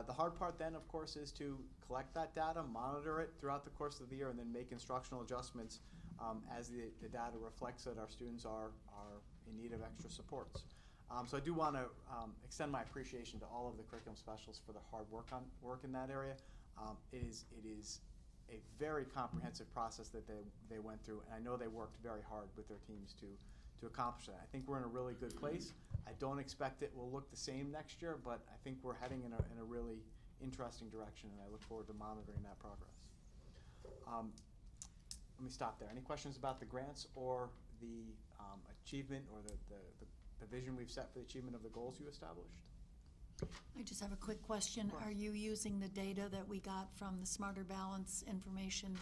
The hard part then, of course, is to collect that data, monitor it throughout the course of the year, and then make instructional adjustments as the data reflects that our students are in need of extra supports. So I do want to extend my appreciation to all of the curriculum specialists for the hard work in that area. It is a very comprehensive process that they went through, and I know they worked very hard with their teams to accomplish that. I think we're in a really good place. I don't expect it will look the same next year, but I think we're heading in a really interesting direction, and I look forward to monitoring that progress. Let me stop there. Any questions about the grants or the achievement or the vision we've set for the achievement of the goals you established? I just have a quick question. Are you using the data that we got from the Smarter Balance information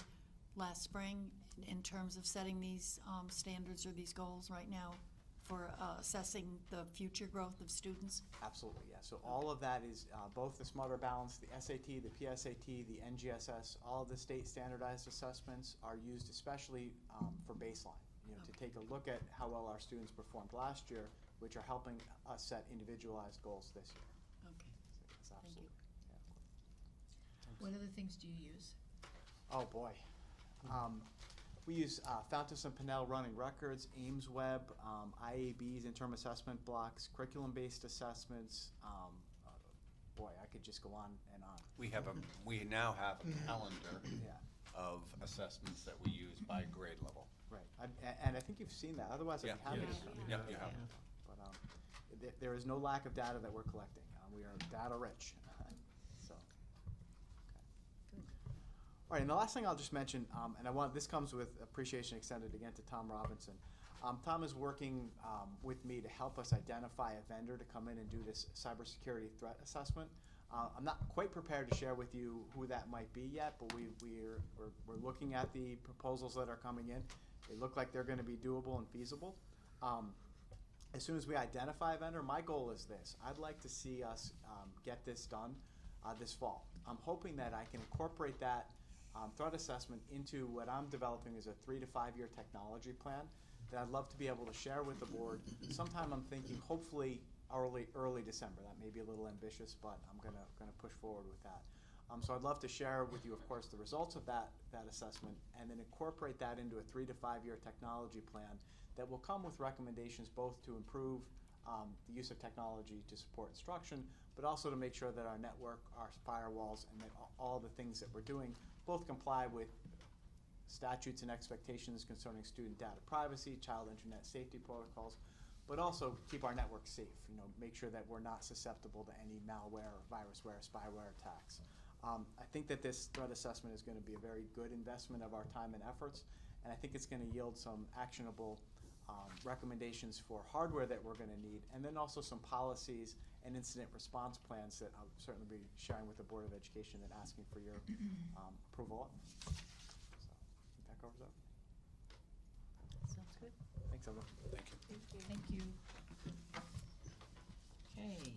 last spring in terms of setting these standards or these goals right now for assessing the future growth of students? Absolutely, yeah. So all of that is both the Smarter Balance, the SAT, the PSAT, the NGSS, all of the state standardized assessments are used especially for baseline, to take a look at how well our students performed last year, which are helping us set individualized goals this year. Okay. That's Thank absolutely, you. yeah. What other things do you use? Oh, boy. We use Fountas and Pinnell running records, Ames Web, IABs, interim assessment blocks, curriculum-based assessments. Boy, I could just go on and on. We now have a calendar Yeah. of assessments that we use by grade level. Right, and I think you've seen that, otherwise I'd Yeah. be happy to Yes. show you. Yeah, you have. But there is no lack of data that we're collecting. We are data rich, so. Okay. All right, and the last thing I'll just mention, and this comes with appreciation extended again to Tom Robinson. Tom is working with me to help us identify a vendor to come in and do this cybersecurity threat assessment. I'm not quite prepared to share with you who that might be yet, but we're looking at the proposals that are coming in. They look like they're going to be doable and feasible. As soon as we identify a vendor, my goal is this. I'd like to see us get this done this fall. I'm hoping that I can incorporate that threat assessment into what I'm developing as a 3 to 5 year technology plan that I'd love to be able to share with the board. Sometime I'm thinking hopefully early December. That may be a little ambitious, but I'm gonna push forward with that. So I'd love to share with you, of course, the results of that assessment, and then incorporate that into a 3 to 5 year technology plan that will come with recommendations both to improve the use of technology to support instruction, but also to make sure that our network, our firewalls, and that all the things that we're doing both comply with statutes and expectations concerning student data privacy, child internet safety protocols, but also keep our network safe, make sure that we're not susceptible to any malware, virusware, spyware attacks. I think that this threat assessment is going to be a very good investment of our time and efforts, and I think it's going to yield some actionable recommendations for hardware that we're going to need, and then also some policies and incident response plans that I'll certainly be sharing with the Board of Education and asking for your approval of. So, I think that covers that. Sounds good. Thanks, everyone. Thank you. Thank you. Okay,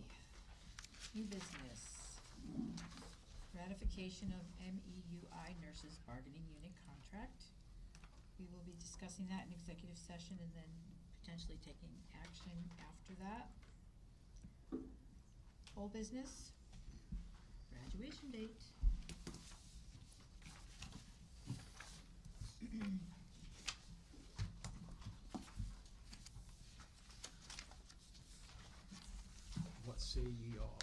new business. Ratification of MEUI Nurses Bargaining Unit Contract. We will be discussing that in executive session and then potentially taking action after that. Whole business, graduation date. What say ye all?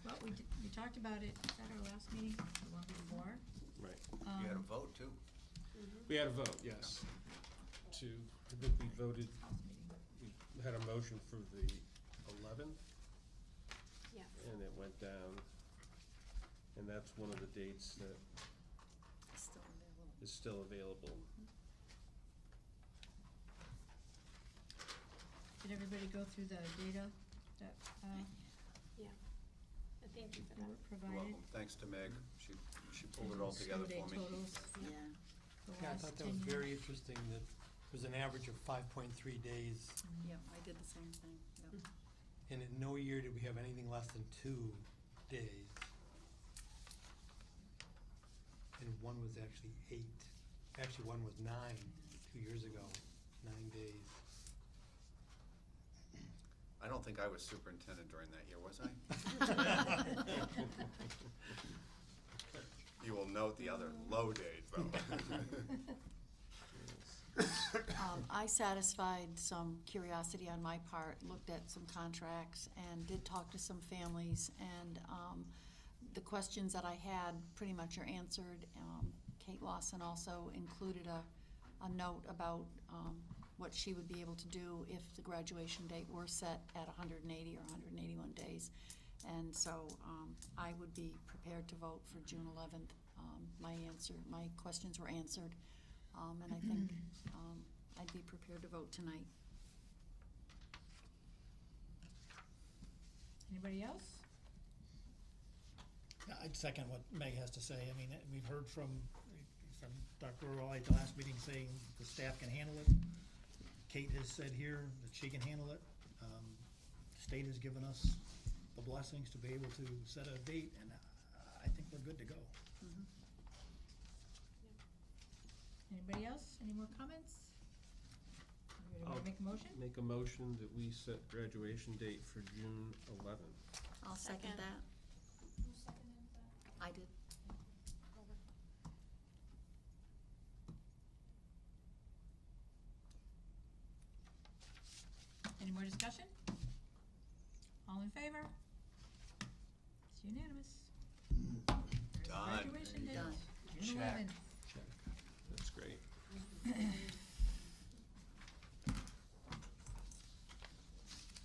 Well, we talked about it at our last meeting, the one before. Right. You had a vote too. We had a vote, yes. I think we voted, we had a motion for the 11th, Yes. and it went down. And that's one of the dates that Still available. is still available. Did everybody go through the data that Yeah. Thank you for we that. were You're provided? welcome. Thanks to Meg. She pulled it all together Snow day for me. totals Yeah. the Yeah, I last thought that was 10 very years. interesting that it was an average of 5.3 days, Yep, I did the same thing, yep. and in no year did we have anything less than 2 days. one was actually 8. Actually, one was 9 2 years ago, 9 days. I don't think I was superintendent during that year, was I? You will note the other low days, though. I satisfied some curiosity on my part, looked at some contracts, and did talk to some families, and the questions that I had pretty much are answered. Kate Lawson also included a note about what she would be able to do if the graduation date were set at 180 or 181 days. And so I would be prepared to vote for June 11th. My questions were answered, and I think I'd be prepared to vote tonight. Anybody else? Yeah, I'd second what Meg has to say. I mean, we've heard from Dr. Roy at the last meeting saying the staff can handle it. Kate has said here that she can handle it. The state has given us the blessings to be able to set a date, and I think we're good to go. Mm-hmm. Anybody else? Any more comments? Anybody wanna make a motion? Make a motion that we set graduation date for June 11th. I'll second Second. that. I did. Any more discussion? All in favor? It's unanimous. There's Done. Graduation date, Done. June Check. 11th. That's great.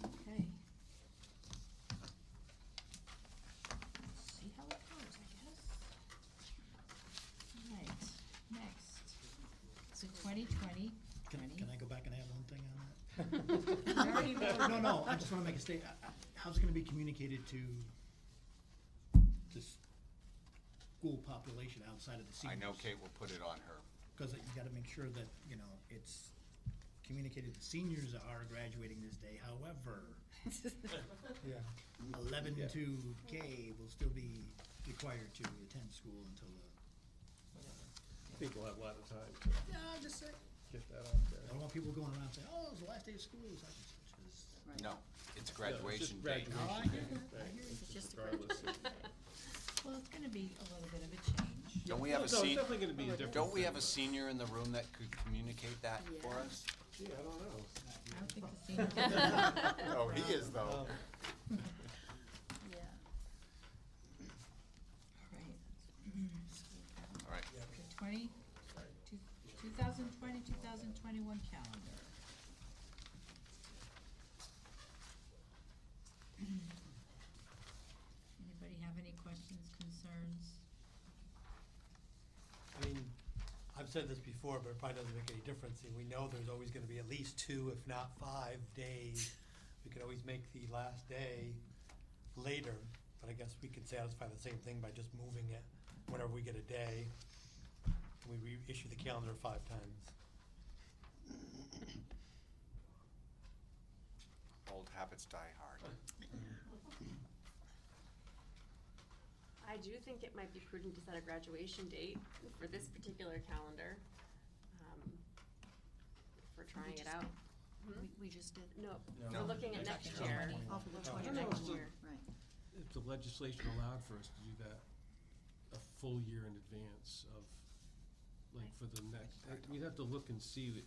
Okay. See how it goes, I guess. All right, next. So 2020. Can I go back and add one thing on that? We already voted. No, I just wanna make a statement. How's it gonna be communicated to this school population outside of the I seniors? know Kate will put it on her. Cause you gotta make sure that, it's communicated, the seniors are graduating this day, however, Yeah. 11 to K will still be required to attend school until I think we'll have a lot of time to yeah, I'm just saying. get that out I there. don't want people going around saying, oh, it's the last day of school, such and such. Right. No, it's Yeah, it's graduation just date. Oh, I hear you. Right, It's just a regardless of- Well, it's gonna be a little bit of a change. Don't we have a No, it's senior, definitely gonna be a different don't we have a thing, senior in the room that could communicate that for Yeah. us? but- Yeah, I don't know. I don't think the seniors. Oh, he is though. Yeah. All right. All right. Okay, 2020, 2021 calendar. Anybody have any questions, concerns? I mean, I've said this before, but it probably doesn't make any difference. And we know there's always gonna be at least 2, if not 5 days. We could always make the last day later, but I guess we could satisfy the same thing by just moving it whenever we get a day. We reissue the calendar 5 times. Old habits die hard. I do think it might be prudent to set a graduation date for this particular calendar. If we're trying it out. We just did. No, No. we're looking at next year. Oh, for the We're looking 20 at next no, year. Right. If the legislation allowed for us to do that a full year in advance of, like, for the next, we'd have to look and see that,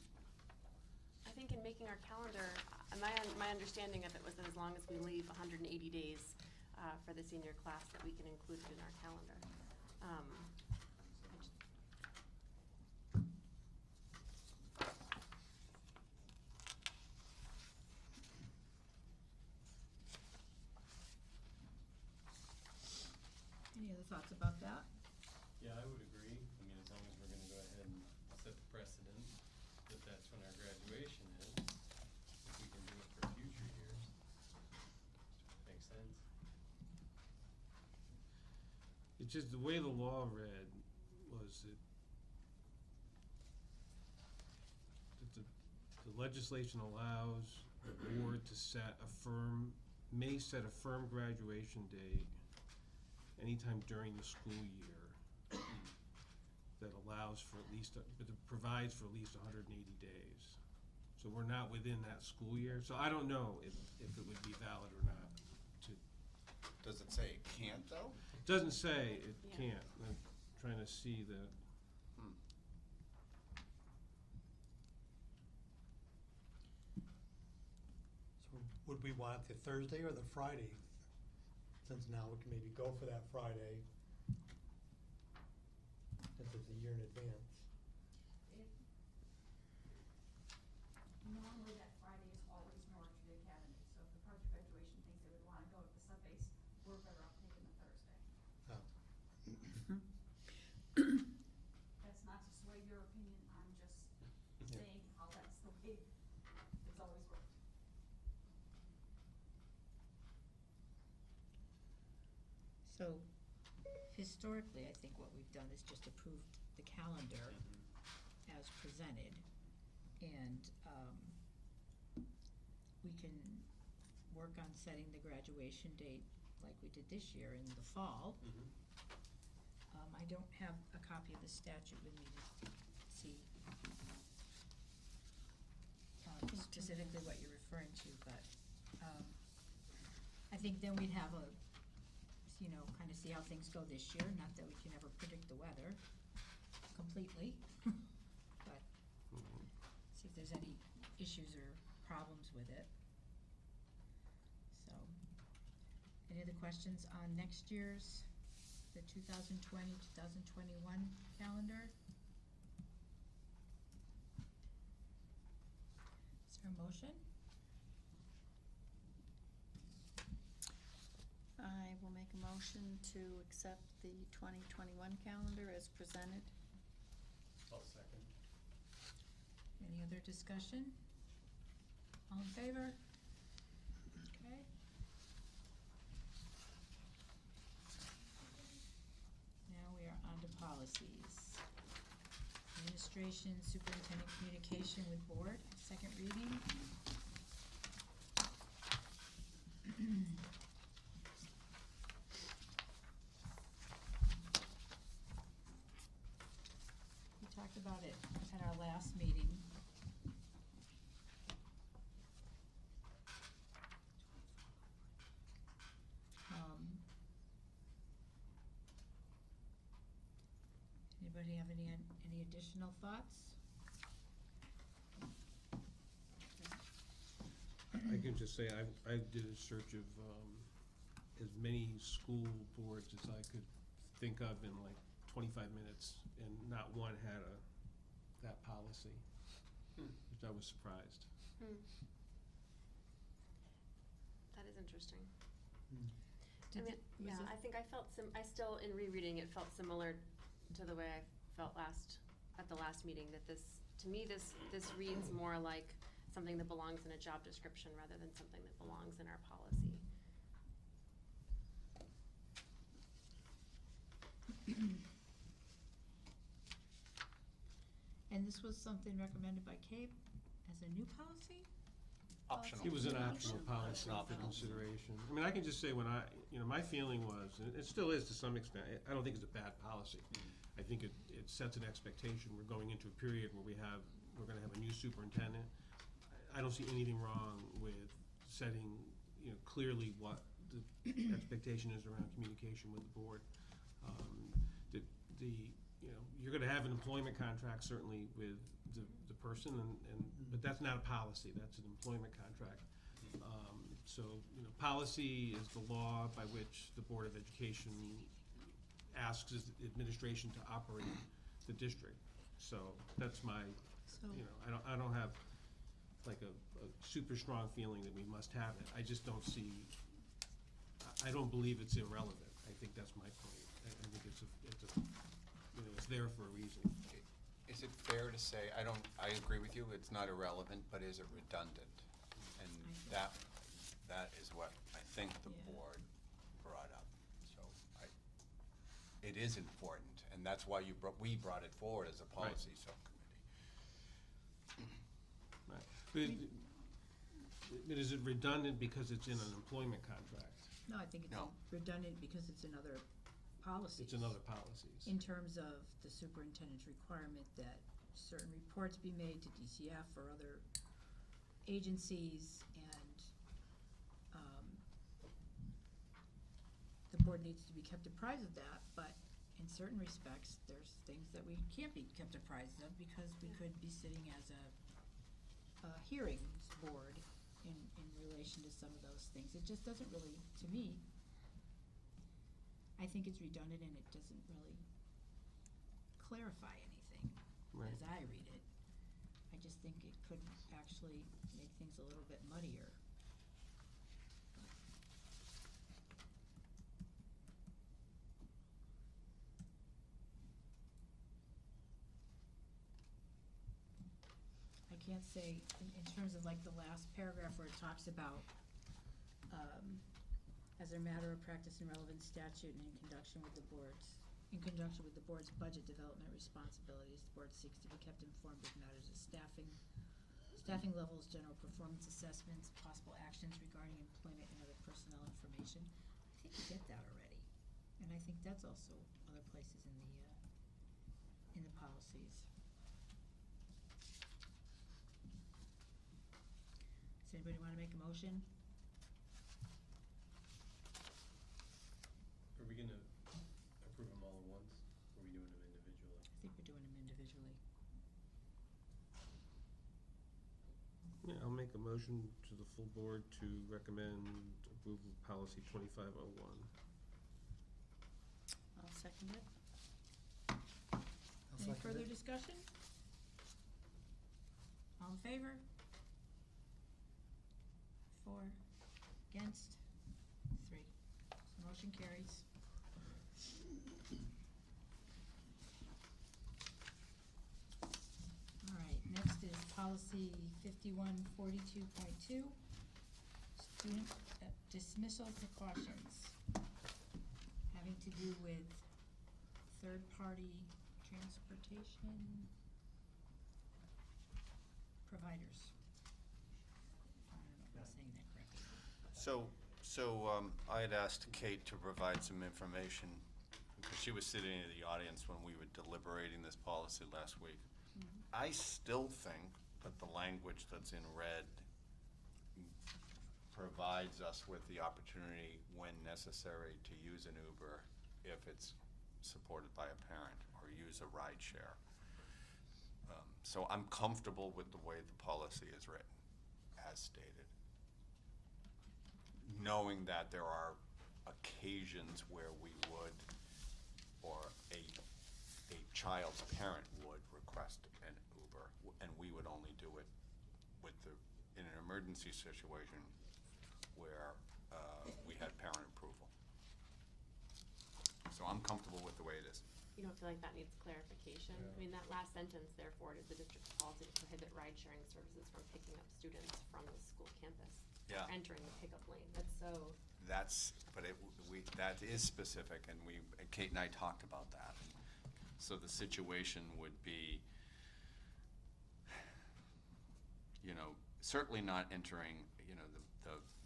I think in making our calendar, my understanding of it was that as long as we leave 180 days for the senior class, that we can include it in our calendar. Any other thoughts about that? Yeah, I would agree. I mean, as long as we're gonna go ahead and set the precedent that that's when our graduation is, if we can do it for future years, makes sense. It's just the way the law read was that the legislation allows the board to may set a firm graduation date anytime during the school year. allows for at least, but it provides for at least 180 days. So we're not within that school year, so I don't know if it would be valid or not. Does it say it can't, though? It doesn't say it can't. I'm trying to see the. So would we want the Thursday or the Friday? Since now we can maybe go for that Friday, since it's a year in advance. Normally that Friday is always in order to the academy, so if the project graduation thinks they would wanna go to the sub-base, we're better off taking the Thursday. Oh. That's not to sway your opinion, I'm just saying how that's the way it's always worked. So historically, I think what we've done is just approved the calendar as presented. And we can work on setting the graduation date like we did this year in the fall. I don't have a copy of the statute with me to see specifically what you're referring to, but I think then we'd have a, kind of see how things go this year, not that we can ever predict the weather completely, but see if there's any issues or problems with it. So, any other questions on next year's, the 2020-2021 calendar? Is there a motion? I will make a motion to accept the 2021 calendar as presented. I'll second. Any other discussion? All in favor? Okay. Now we are on to policies. Administration, superintendent communication with board, second reading. We talked about it at our last meeting. Anybody have any additional thoughts? I can just say, I did a search of as many school boards as I could think of in like 25 minutes, and not one had that policy, which I was surprised. That is interesting. Did I mean, was yeah, it- I think I felt I still, in rereading it, felt similar to the way I felt at the last meeting, that to me, this reads more like something that belongs in a job description rather than something that belongs in our policy. And this was something recommended by Cape as a new policy? Optional. It was an optional policy for Optional. consideration. I mean, I can just say when my feeling was, and it still is to some extent, I don't think it's a bad policy. I think it sets an expectation. We're going into a period where we're gonna have a new superintendent. I don't see anything wrong with setting, clearly what the expectation is around communication with the board. You're gonna have an employment contract certainly with the person, but that's not a policy, that's an employment contract. So, policy is the law by which the Board of Education asks its administration to operate the district. So that's my, I don't have like a super strong feeling that we must have it. I just don't see, I don't believe it's irrelevant. I think that's my point. I think it's there for a reason. Is it fair to say, I agree with you, it's not irrelevant, but is it redundant? And that is what I think the board brought up. So it is important, and that's why we brought it forward as a policy subcommittee. Right. But is it redundant because it's in an employment contract? No, I think it's redundant because it's another policies. It's another policies. In terms of the superintendent's requirement that certain reports be made to DCF or other agencies, and, the board needs to be kept apprised of that, but in certain respects, there's things that we can't be kept apprised of because we could be sitting as a hearings board in relation to some of those things. It just doesn't really, to me, I think it's redundant and it doesn't really clarify anything Right. as I read it. I just think it could actually make things a little bit muddier. I can't say, in terms of like the last paragraph where it talks about, as a matter of practice and relevant statute and in conjunction with the board's budget development responsibilities, the board seeks to be kept informed of matters of staffing levels, general performance assessments, possible actions regarding employment and other personnel information. I think you get that already, and I think that's also other places in the policies. Does anybody wanna make a motion? Are we gonna approve them all at once, or are we doing them individually? I think we're doing them individually. Yeah, I'll make a motion to the full board to recommend approval of policy 2501. I'll second it. Any further discussion? All in favor? 4, against, 3. So motion carries. All right, next is policy 5142.2, student dismissal precautions, having to do with third-party transportation providers. I don't know if I'm saying that correctly. I had asked Kate to provide some information, because she was sitting in the audience when we were deliberating this policy last week. I still think that the language that's in red provides us with the opportunity, when necessary, to use an Uber if it's supported by a parent, or use a ride share. So I'm comfortable with the way the policy is written, as stated. Knowing that there are occasions where we would, or a child's parent would request an Uber, and we would only do it in an emergency situation where we had parent approval. So I'm comfortable with the way it is. You don't feel like that needs clarification? I mean, that last sentence, therefore, it is the district's policy to prohibit ride-sharing services from picking up students from the school campus. Yeah. Or entering the pickup lane, that's so. That is specific, and Kate and I talked about that. So the situation would be, certainly not entering,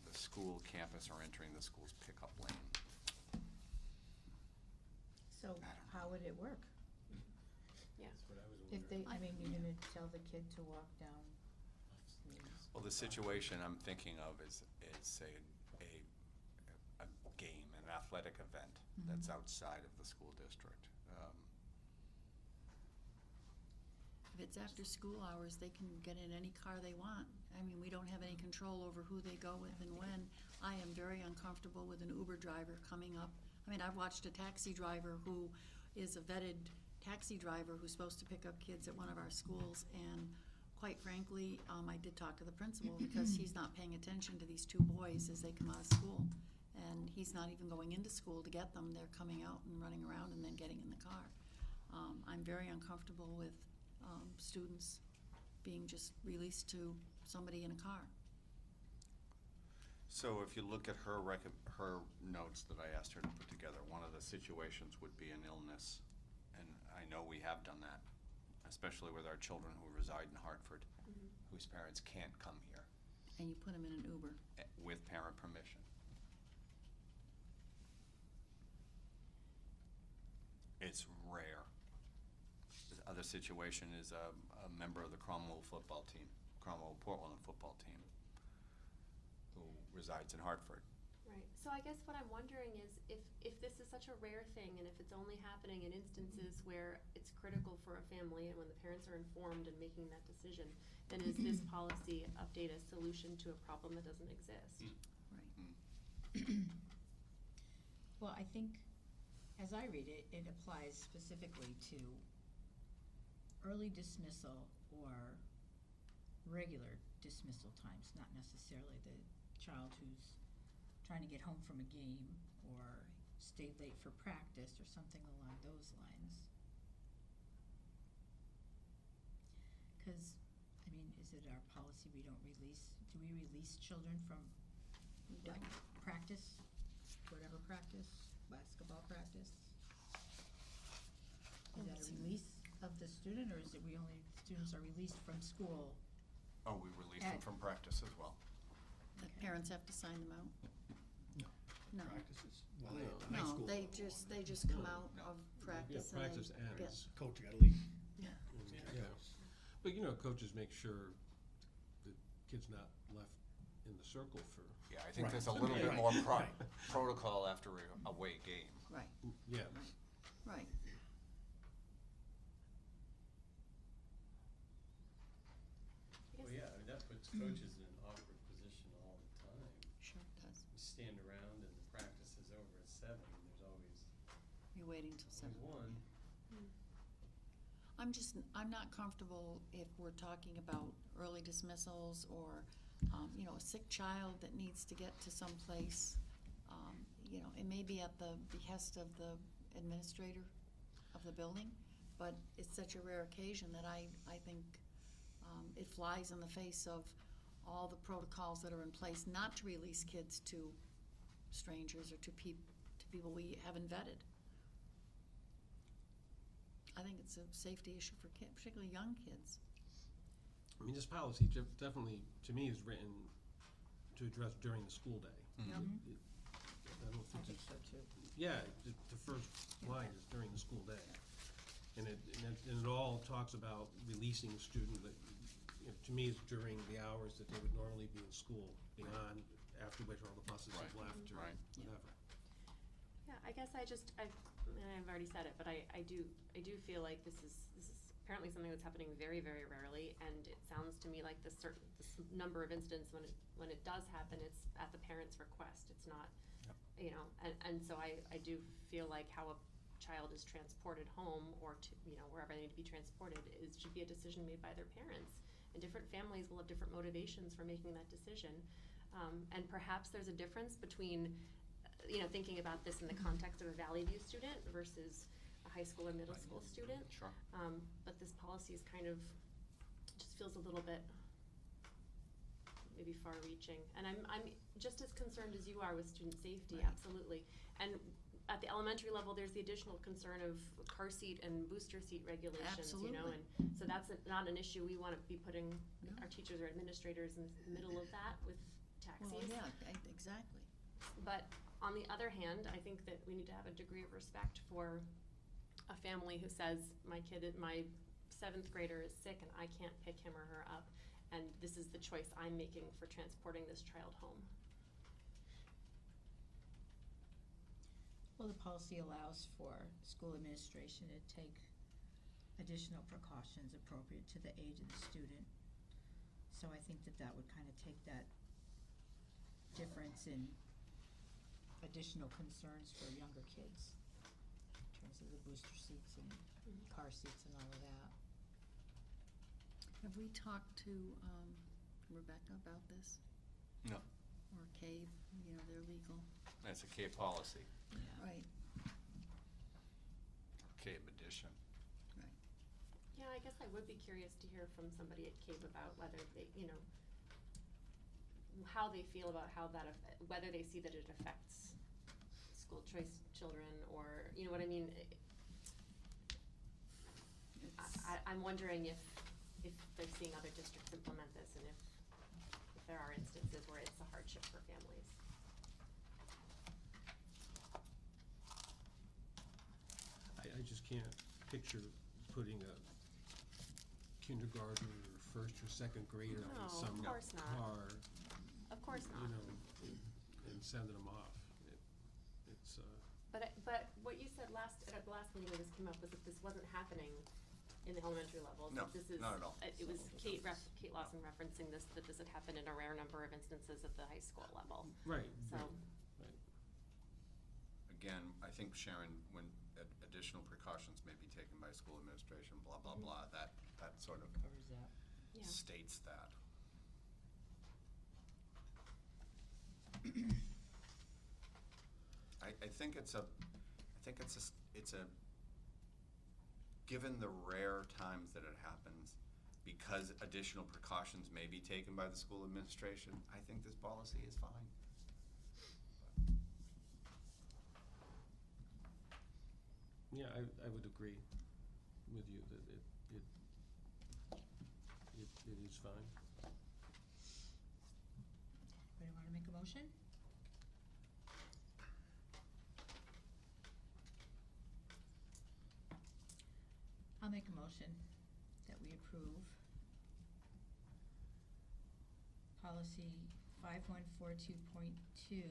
the school campus or entering the school's pickup lane. So how would it work? Yeah. That's what I was If wondering. they, you're gonna tell the kid to walk down? Well, the situation I'm thinking of is say a game, an athletic event that's outside of the school district. If it's after school hours, they can get in any car they want. I mean, we don't have any control over who they go with and when. I am very uncomfortable with an Uber driver coming up. I mean, I've watched a taxi driver who is a vetted taxi driver who's supposed to pick up kids at one of our schools, and quite frankly, I did talk to the principal because he's not paying attention to these two boys as they come out of school. And he's not even going into school to get them. They're coming out and running around and then getting in the car. I'm very uncomfortable with students being just released to somebody in a car. So if you look at her notes that I asked her to put together, one of the situations would be an illness. And I know we have done that, especially with our children who reside in Hartford, whose parents can't come here. And you put them in an Uber. With parent permission. It's rare. The other situation is a member of the Cromwell football team, Cromwell Portland football team, who resides in Hartford. Right, so I guess what I'm wondering is if this is such a rare thing and if it's only happening in instances where it's critical for a family and when the parents are informed and making that decision, then is this policy update a solution to a problem that doesn't exist? Right. Well, I think, as I read it, it applies specifically to early dismissal or regular dismissal times, not necessarily the child who's trying to get home from a game or stay late for practice or something along those lines. Because, I mean, is it our policy do we release children from like, practice, whatever practice, basketball practice? Is that a release of the student, or is it students are released from school? Oh, we release them from practice as well. The parents have to sign them out? No. Practices, well, No. at the high No, school. they just come out No. of practice and practice they get, ends. Coach, you gotta leave. yeah. Yeah. But, you know, coaches make sure the kid's not left in the circle for, Yeah, I think Right. there's a little bit Right. more Right. protocol after a away game. Right, yeah. right. Well, yeah, I mean, that puts coaches in an awkward position all the time. Sure it does. You stand around and the practice is over at 7, and there's always You're waiting till 7. one. I'm not comfortable if we're talking about early dismissals or, you know, a sick child that needs to get to some place. You know, it may be at the behest of the administrator of the building, but it's such a rare occasion that I think it flies in the face of all the protocols that are in place not to release kids to strangers or to people we haven't vetted. I think it's a safety issue for kids, particularly young kids. I mean, this policy definitely, to me, is written to address during the school day. Yep. I don't I think think so too. yeah, the first line is during the school day. And it all talks about releasing a student that, you know, to me, is during the hours that they would normally be in school, beyond, after which all the buses have Right. left or Right. whatever. Yeah, I guess I've already said it, but I do feel like this is apparently something that's happening very, very rarely, and it sounds to me like this number of incidents when it does happen, it's at the parent's request. It's not, you know, and so I do feel like how a child is transported home or to, you know, wherever they need to be transported should be a decision made by their parents. And different families will have different motivations for making that decision. And perhaps there's a difference between, you know, thinking about this in the context of a Valley View student versus a high school or middle school student. Sure. But this policy is kind of, just feels a little bit maybe far-reaching. And I'm just as concerned as you are with student safety, Right. absolutely. And at the elementary level, there's the additional concern of car seat and booster seat regulations, you know, Absolutely. and so that's not an issue we want to be putting No. our teachers or administrators in the middle of that with taxis. Well, yeah, exactly. But on the other hand, I think that we need to have a degree of respect for a family who says, my 7th grader is sick and I can't pick him or her up, and this is the choice I'm making for transporting this child home. Well, the policy allows for school administration to take additional precautions appropriate to the age of the student. So I think that would kind of take that difference in additional concerns for younger kids in terms of the booster seats and car seats and all of that. Have we talked to Rebecca about this? No, Or CAVE, you know, they're legal. that's a K policy, Right, K edition. right. Yeah, I guess I would be curious to hear from somebody at CAVE about whether they, you know, how they feel about how that, whether they see that it affects school choice children or, you know what I mean? I'm wondering if they're seeing other districts implement this and if there are instances where it's a hardship for families. I just can't picture putting a kindergarten or first or second grader No, on some of course not. car, Of course you not. know, and sending them off. It's, But what you said at the last meeting when this came up was that this wasn't happening in the elementary levels. No, that this is, not at all. It was Kate Lawson referencing this, that this had happened in a rare number of instances at the high school level. right, So, right. Again, I think Sharon, when additional precautions may be taken by school administration, blah, blah, blah, that sort of Covers that. yeah. states that. I think it's a, given the rare times that it happens, because additional precautions may be taken by the school administration, I think this policy is fine. Yeah, I would agree with you that it is fine. Anybody wanna make a motion? I'll make a motion that we approve policy 5142.2,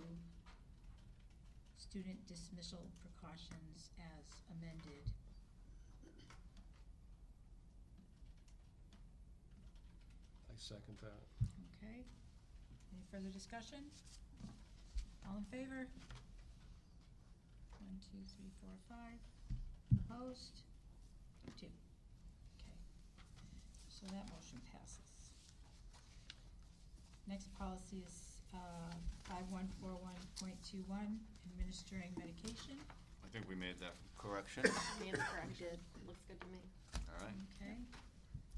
student dismissal precautions as amended. I second that. Okay, any further discussion? All in favor? 1, 2, 3, 4, 5. Opposed? 2. Okay, so that motion passes. Next policy is 5141.21, administering medication. I think we made that correction. Made the correction. Looks good to me. All right. Okay,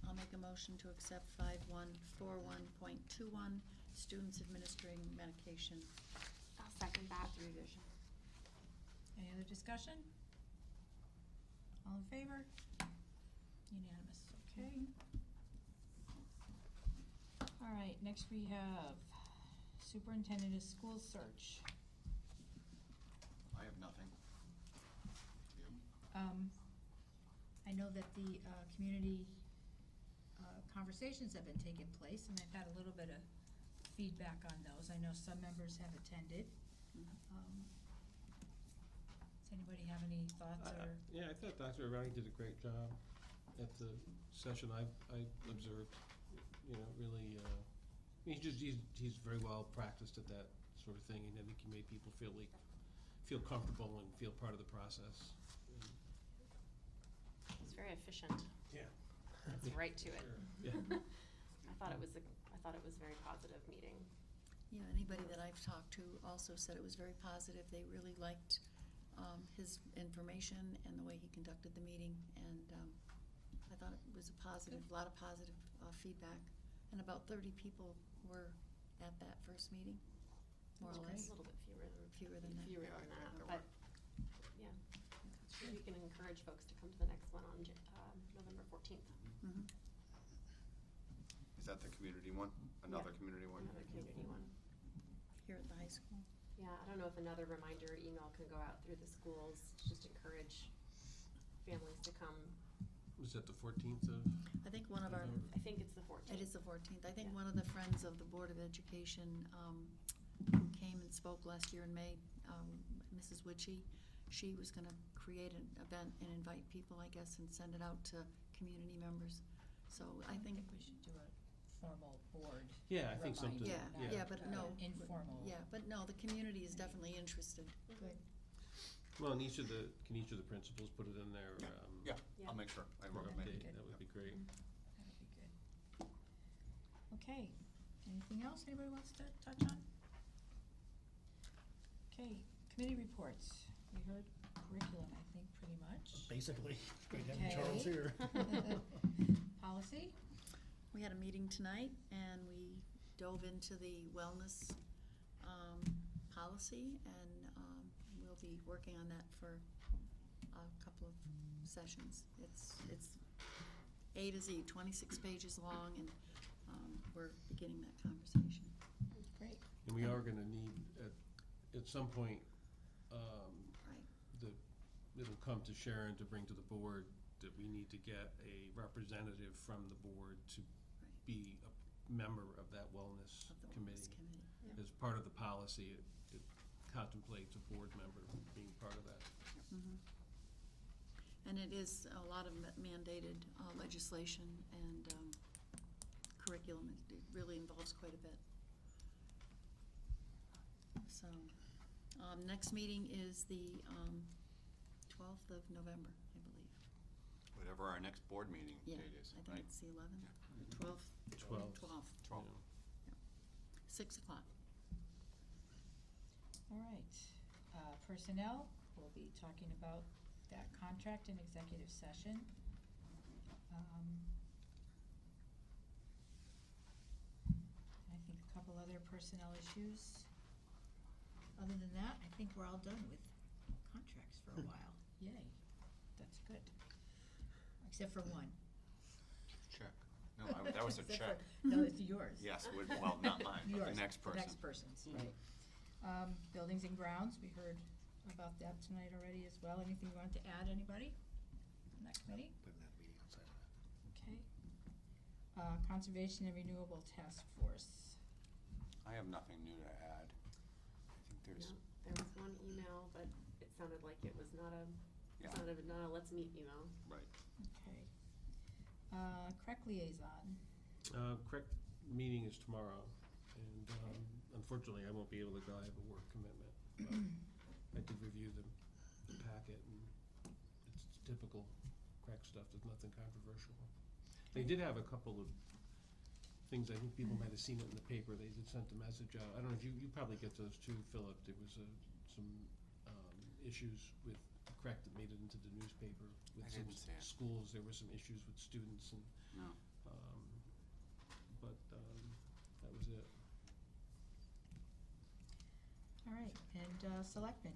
I'll make a motion to accept 5141.21, students administering medication. I'll second that revision. any other discussion? All in favor? Unanimous, okay. All right, next we have superintendent of school search. I have nothing. You? I know that the community conversations have been taking place, and I've had a little bit of feedback on those. I know some members have attended. Does anybody have any thoughts or? Yeah, I thought Dr. Ronnie did a great job at the session I observed. You know, really, he's very well practiced at that sort of thing, and I think he made people feel comfortable and feel part of the process. It's very efficient. Yeah. It's right to it. Yeah. I thought it was a very positive meeting. Yeah, anybody that I've talked to also said it was very positive. They really liked his information and the way he conducted the meeting, and I thought it was a positive, a lot of positive feedback. And about 30 people were at that first meeting, more or less. A little bit Fewer than that. Fewer Yeah, I than think that, there but, yeah. We can encourage folks to come to the next one on November 14th. Mhm. Is that the community one? Another community one? Another community one. Here at the high school. Yeah, I don't know if another reminder email can go out through the schools, to just encourage families to come. Was that the 14th of? I think one of our, November? I think it's the 14th. it is the 14th. I think Yeah. one of the Friends of the Board of Education who came and spoke last year in May, Mrs. Witchy, she was gonna create an event and invite people, I guess, and send it out to community members. So I think, we should do a formal board. Yeah, I think something. reminder, yeah, not, but no. Informal. Yeah, but no, the community is definitely interested. Good. Well, and can each of the principals put it in their, Yeah, Yeah. I'll make sure. I for will That'd be update? good. That would be great. That would be good. Okay, anything else anybody wants to touch on? Okay, committee reports. We heard curriculum, I think, pretty much. Basically, great having Okay. Charles here. Policy? We had a meeting tonight, and we dove into the wellness policy, and we'll be working on that for a couple of sessions. It's A to Z, 26 pages long, and we're beginning that conversation. Great. And we are gonna need, at some point, Right. the it'll come to Sharon to bring to the board that we need to get a representative from the board to be a member of that wellness Of the committee. wellness committee, As part of the policy, it contemplates a board member being part of that. Mhm. And it is a lot of mandated legislation and curriculum. It really involves quite a bit. So, next meeting is the 12th of November, I believe. Whatever our next board meeting Yeah, date is, I right? think it's the 11th, 12th. 12th. 12th, 12. 6 o'clock. All right, personnel, we'll be talking about that contract in executive session. I think a couple other personnel issues. Other than that, I think we're all done with contracts for a while. Yay, that's good. Except for one. Check. No, that was a Except check. for- No, it's yours. Yes, well, not mine, but Yours, the next person. The next person's, right. Buildings and grounds, we heard about that tonight already as well. Anything you wanted to add, anybody on that committee? Putting that meeting outside of that. Okay. Conservation and Renewable Task Force. I have nothing new to add. I think there's, No, there was one email, but it sounded like it was not a, Yeah. not a let's meet email. right. Okay. CREC liaison. Correct meeting is tomorrow, and unfortunately, I won't be able to go, I have a work commitment. I did review the packet, and it's typical CREC stuff, there's nothing controversial. They did have a couple of things, I think people might have seen it in the paper, they did send a message out, I don't know if you probably get those too, Philip, there was some issues with CREC that made it into the newspaper. With I some didn't see it. schools, there were some issues with students and, No. but, that was it. All right, and selectmen.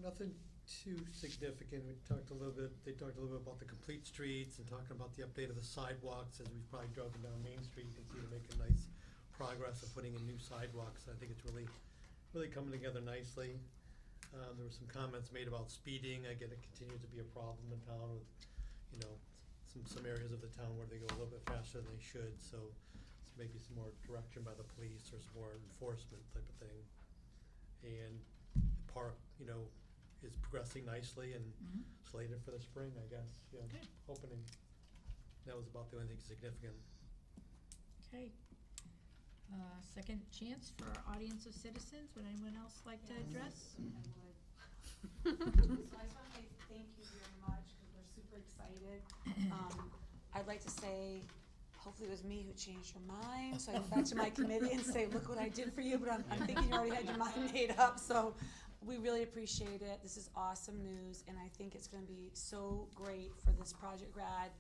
Nothing too significant. We talked a little bit, they talked a little bit about the complete streets and talking about the update of the sidewalks. As we've probably driven down Main Street, you can see they're making nice progress of putting in new sidewalks. I think it's really coming together nicely. There were some comments made about speeding. Again, it continues to be a problem in town with, some areas of the town where they go a little bit faster than they should. So maybe some more direction by the police or some more enforcement type of thing. And the park, is progressing nicely and slated for the spring, I guess. Good. Opening. That was about the only thing significant. Okay. Second chance for our audience of citizens. Would anyone else like to address? I would. So I just want to say thank you very much, because we're super excited. I'd like to say, hopefully it was me who changed your mind, so I go back to my committee and say, look what I did for you, but I'm thinking you already had your mind made up, so we really appreciate it. This is awesome news, and I think it's gonna be so great for this Project Grad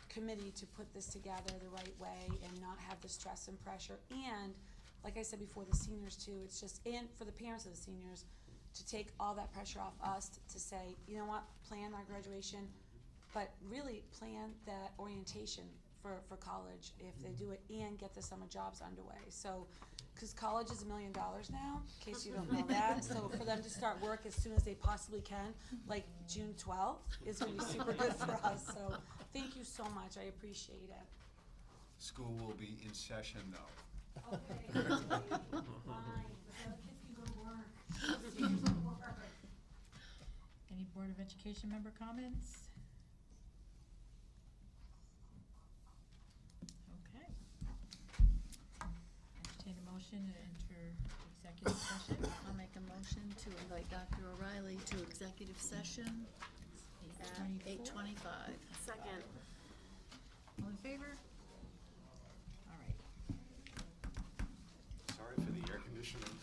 committee to put this together the right way and not have the stress and pressure. And, like I said before, the seniors too, it's just, and for the parents of the seniors, to take all that pressure off us to say, you know what, plan our graduation, but really plan that orientation for college if they do it, and get the summer jobs underway. So, because college is $1 million now, in case you don't know that. So for them to start work as soon as they possibly can, like June 12th, is going to be super good for us. So thank you so much. I appreciate it. School will be in session though. Okay, fine, but the other kids can go to work. Let's get to work. Any Board of Education member comments? Okay. Entertain a motion to enter executive session. I'll make a motion to invite Dr. O'Reilly to executive session at 8:25. Second. All in favor? All right. Sorry for the air conditioning.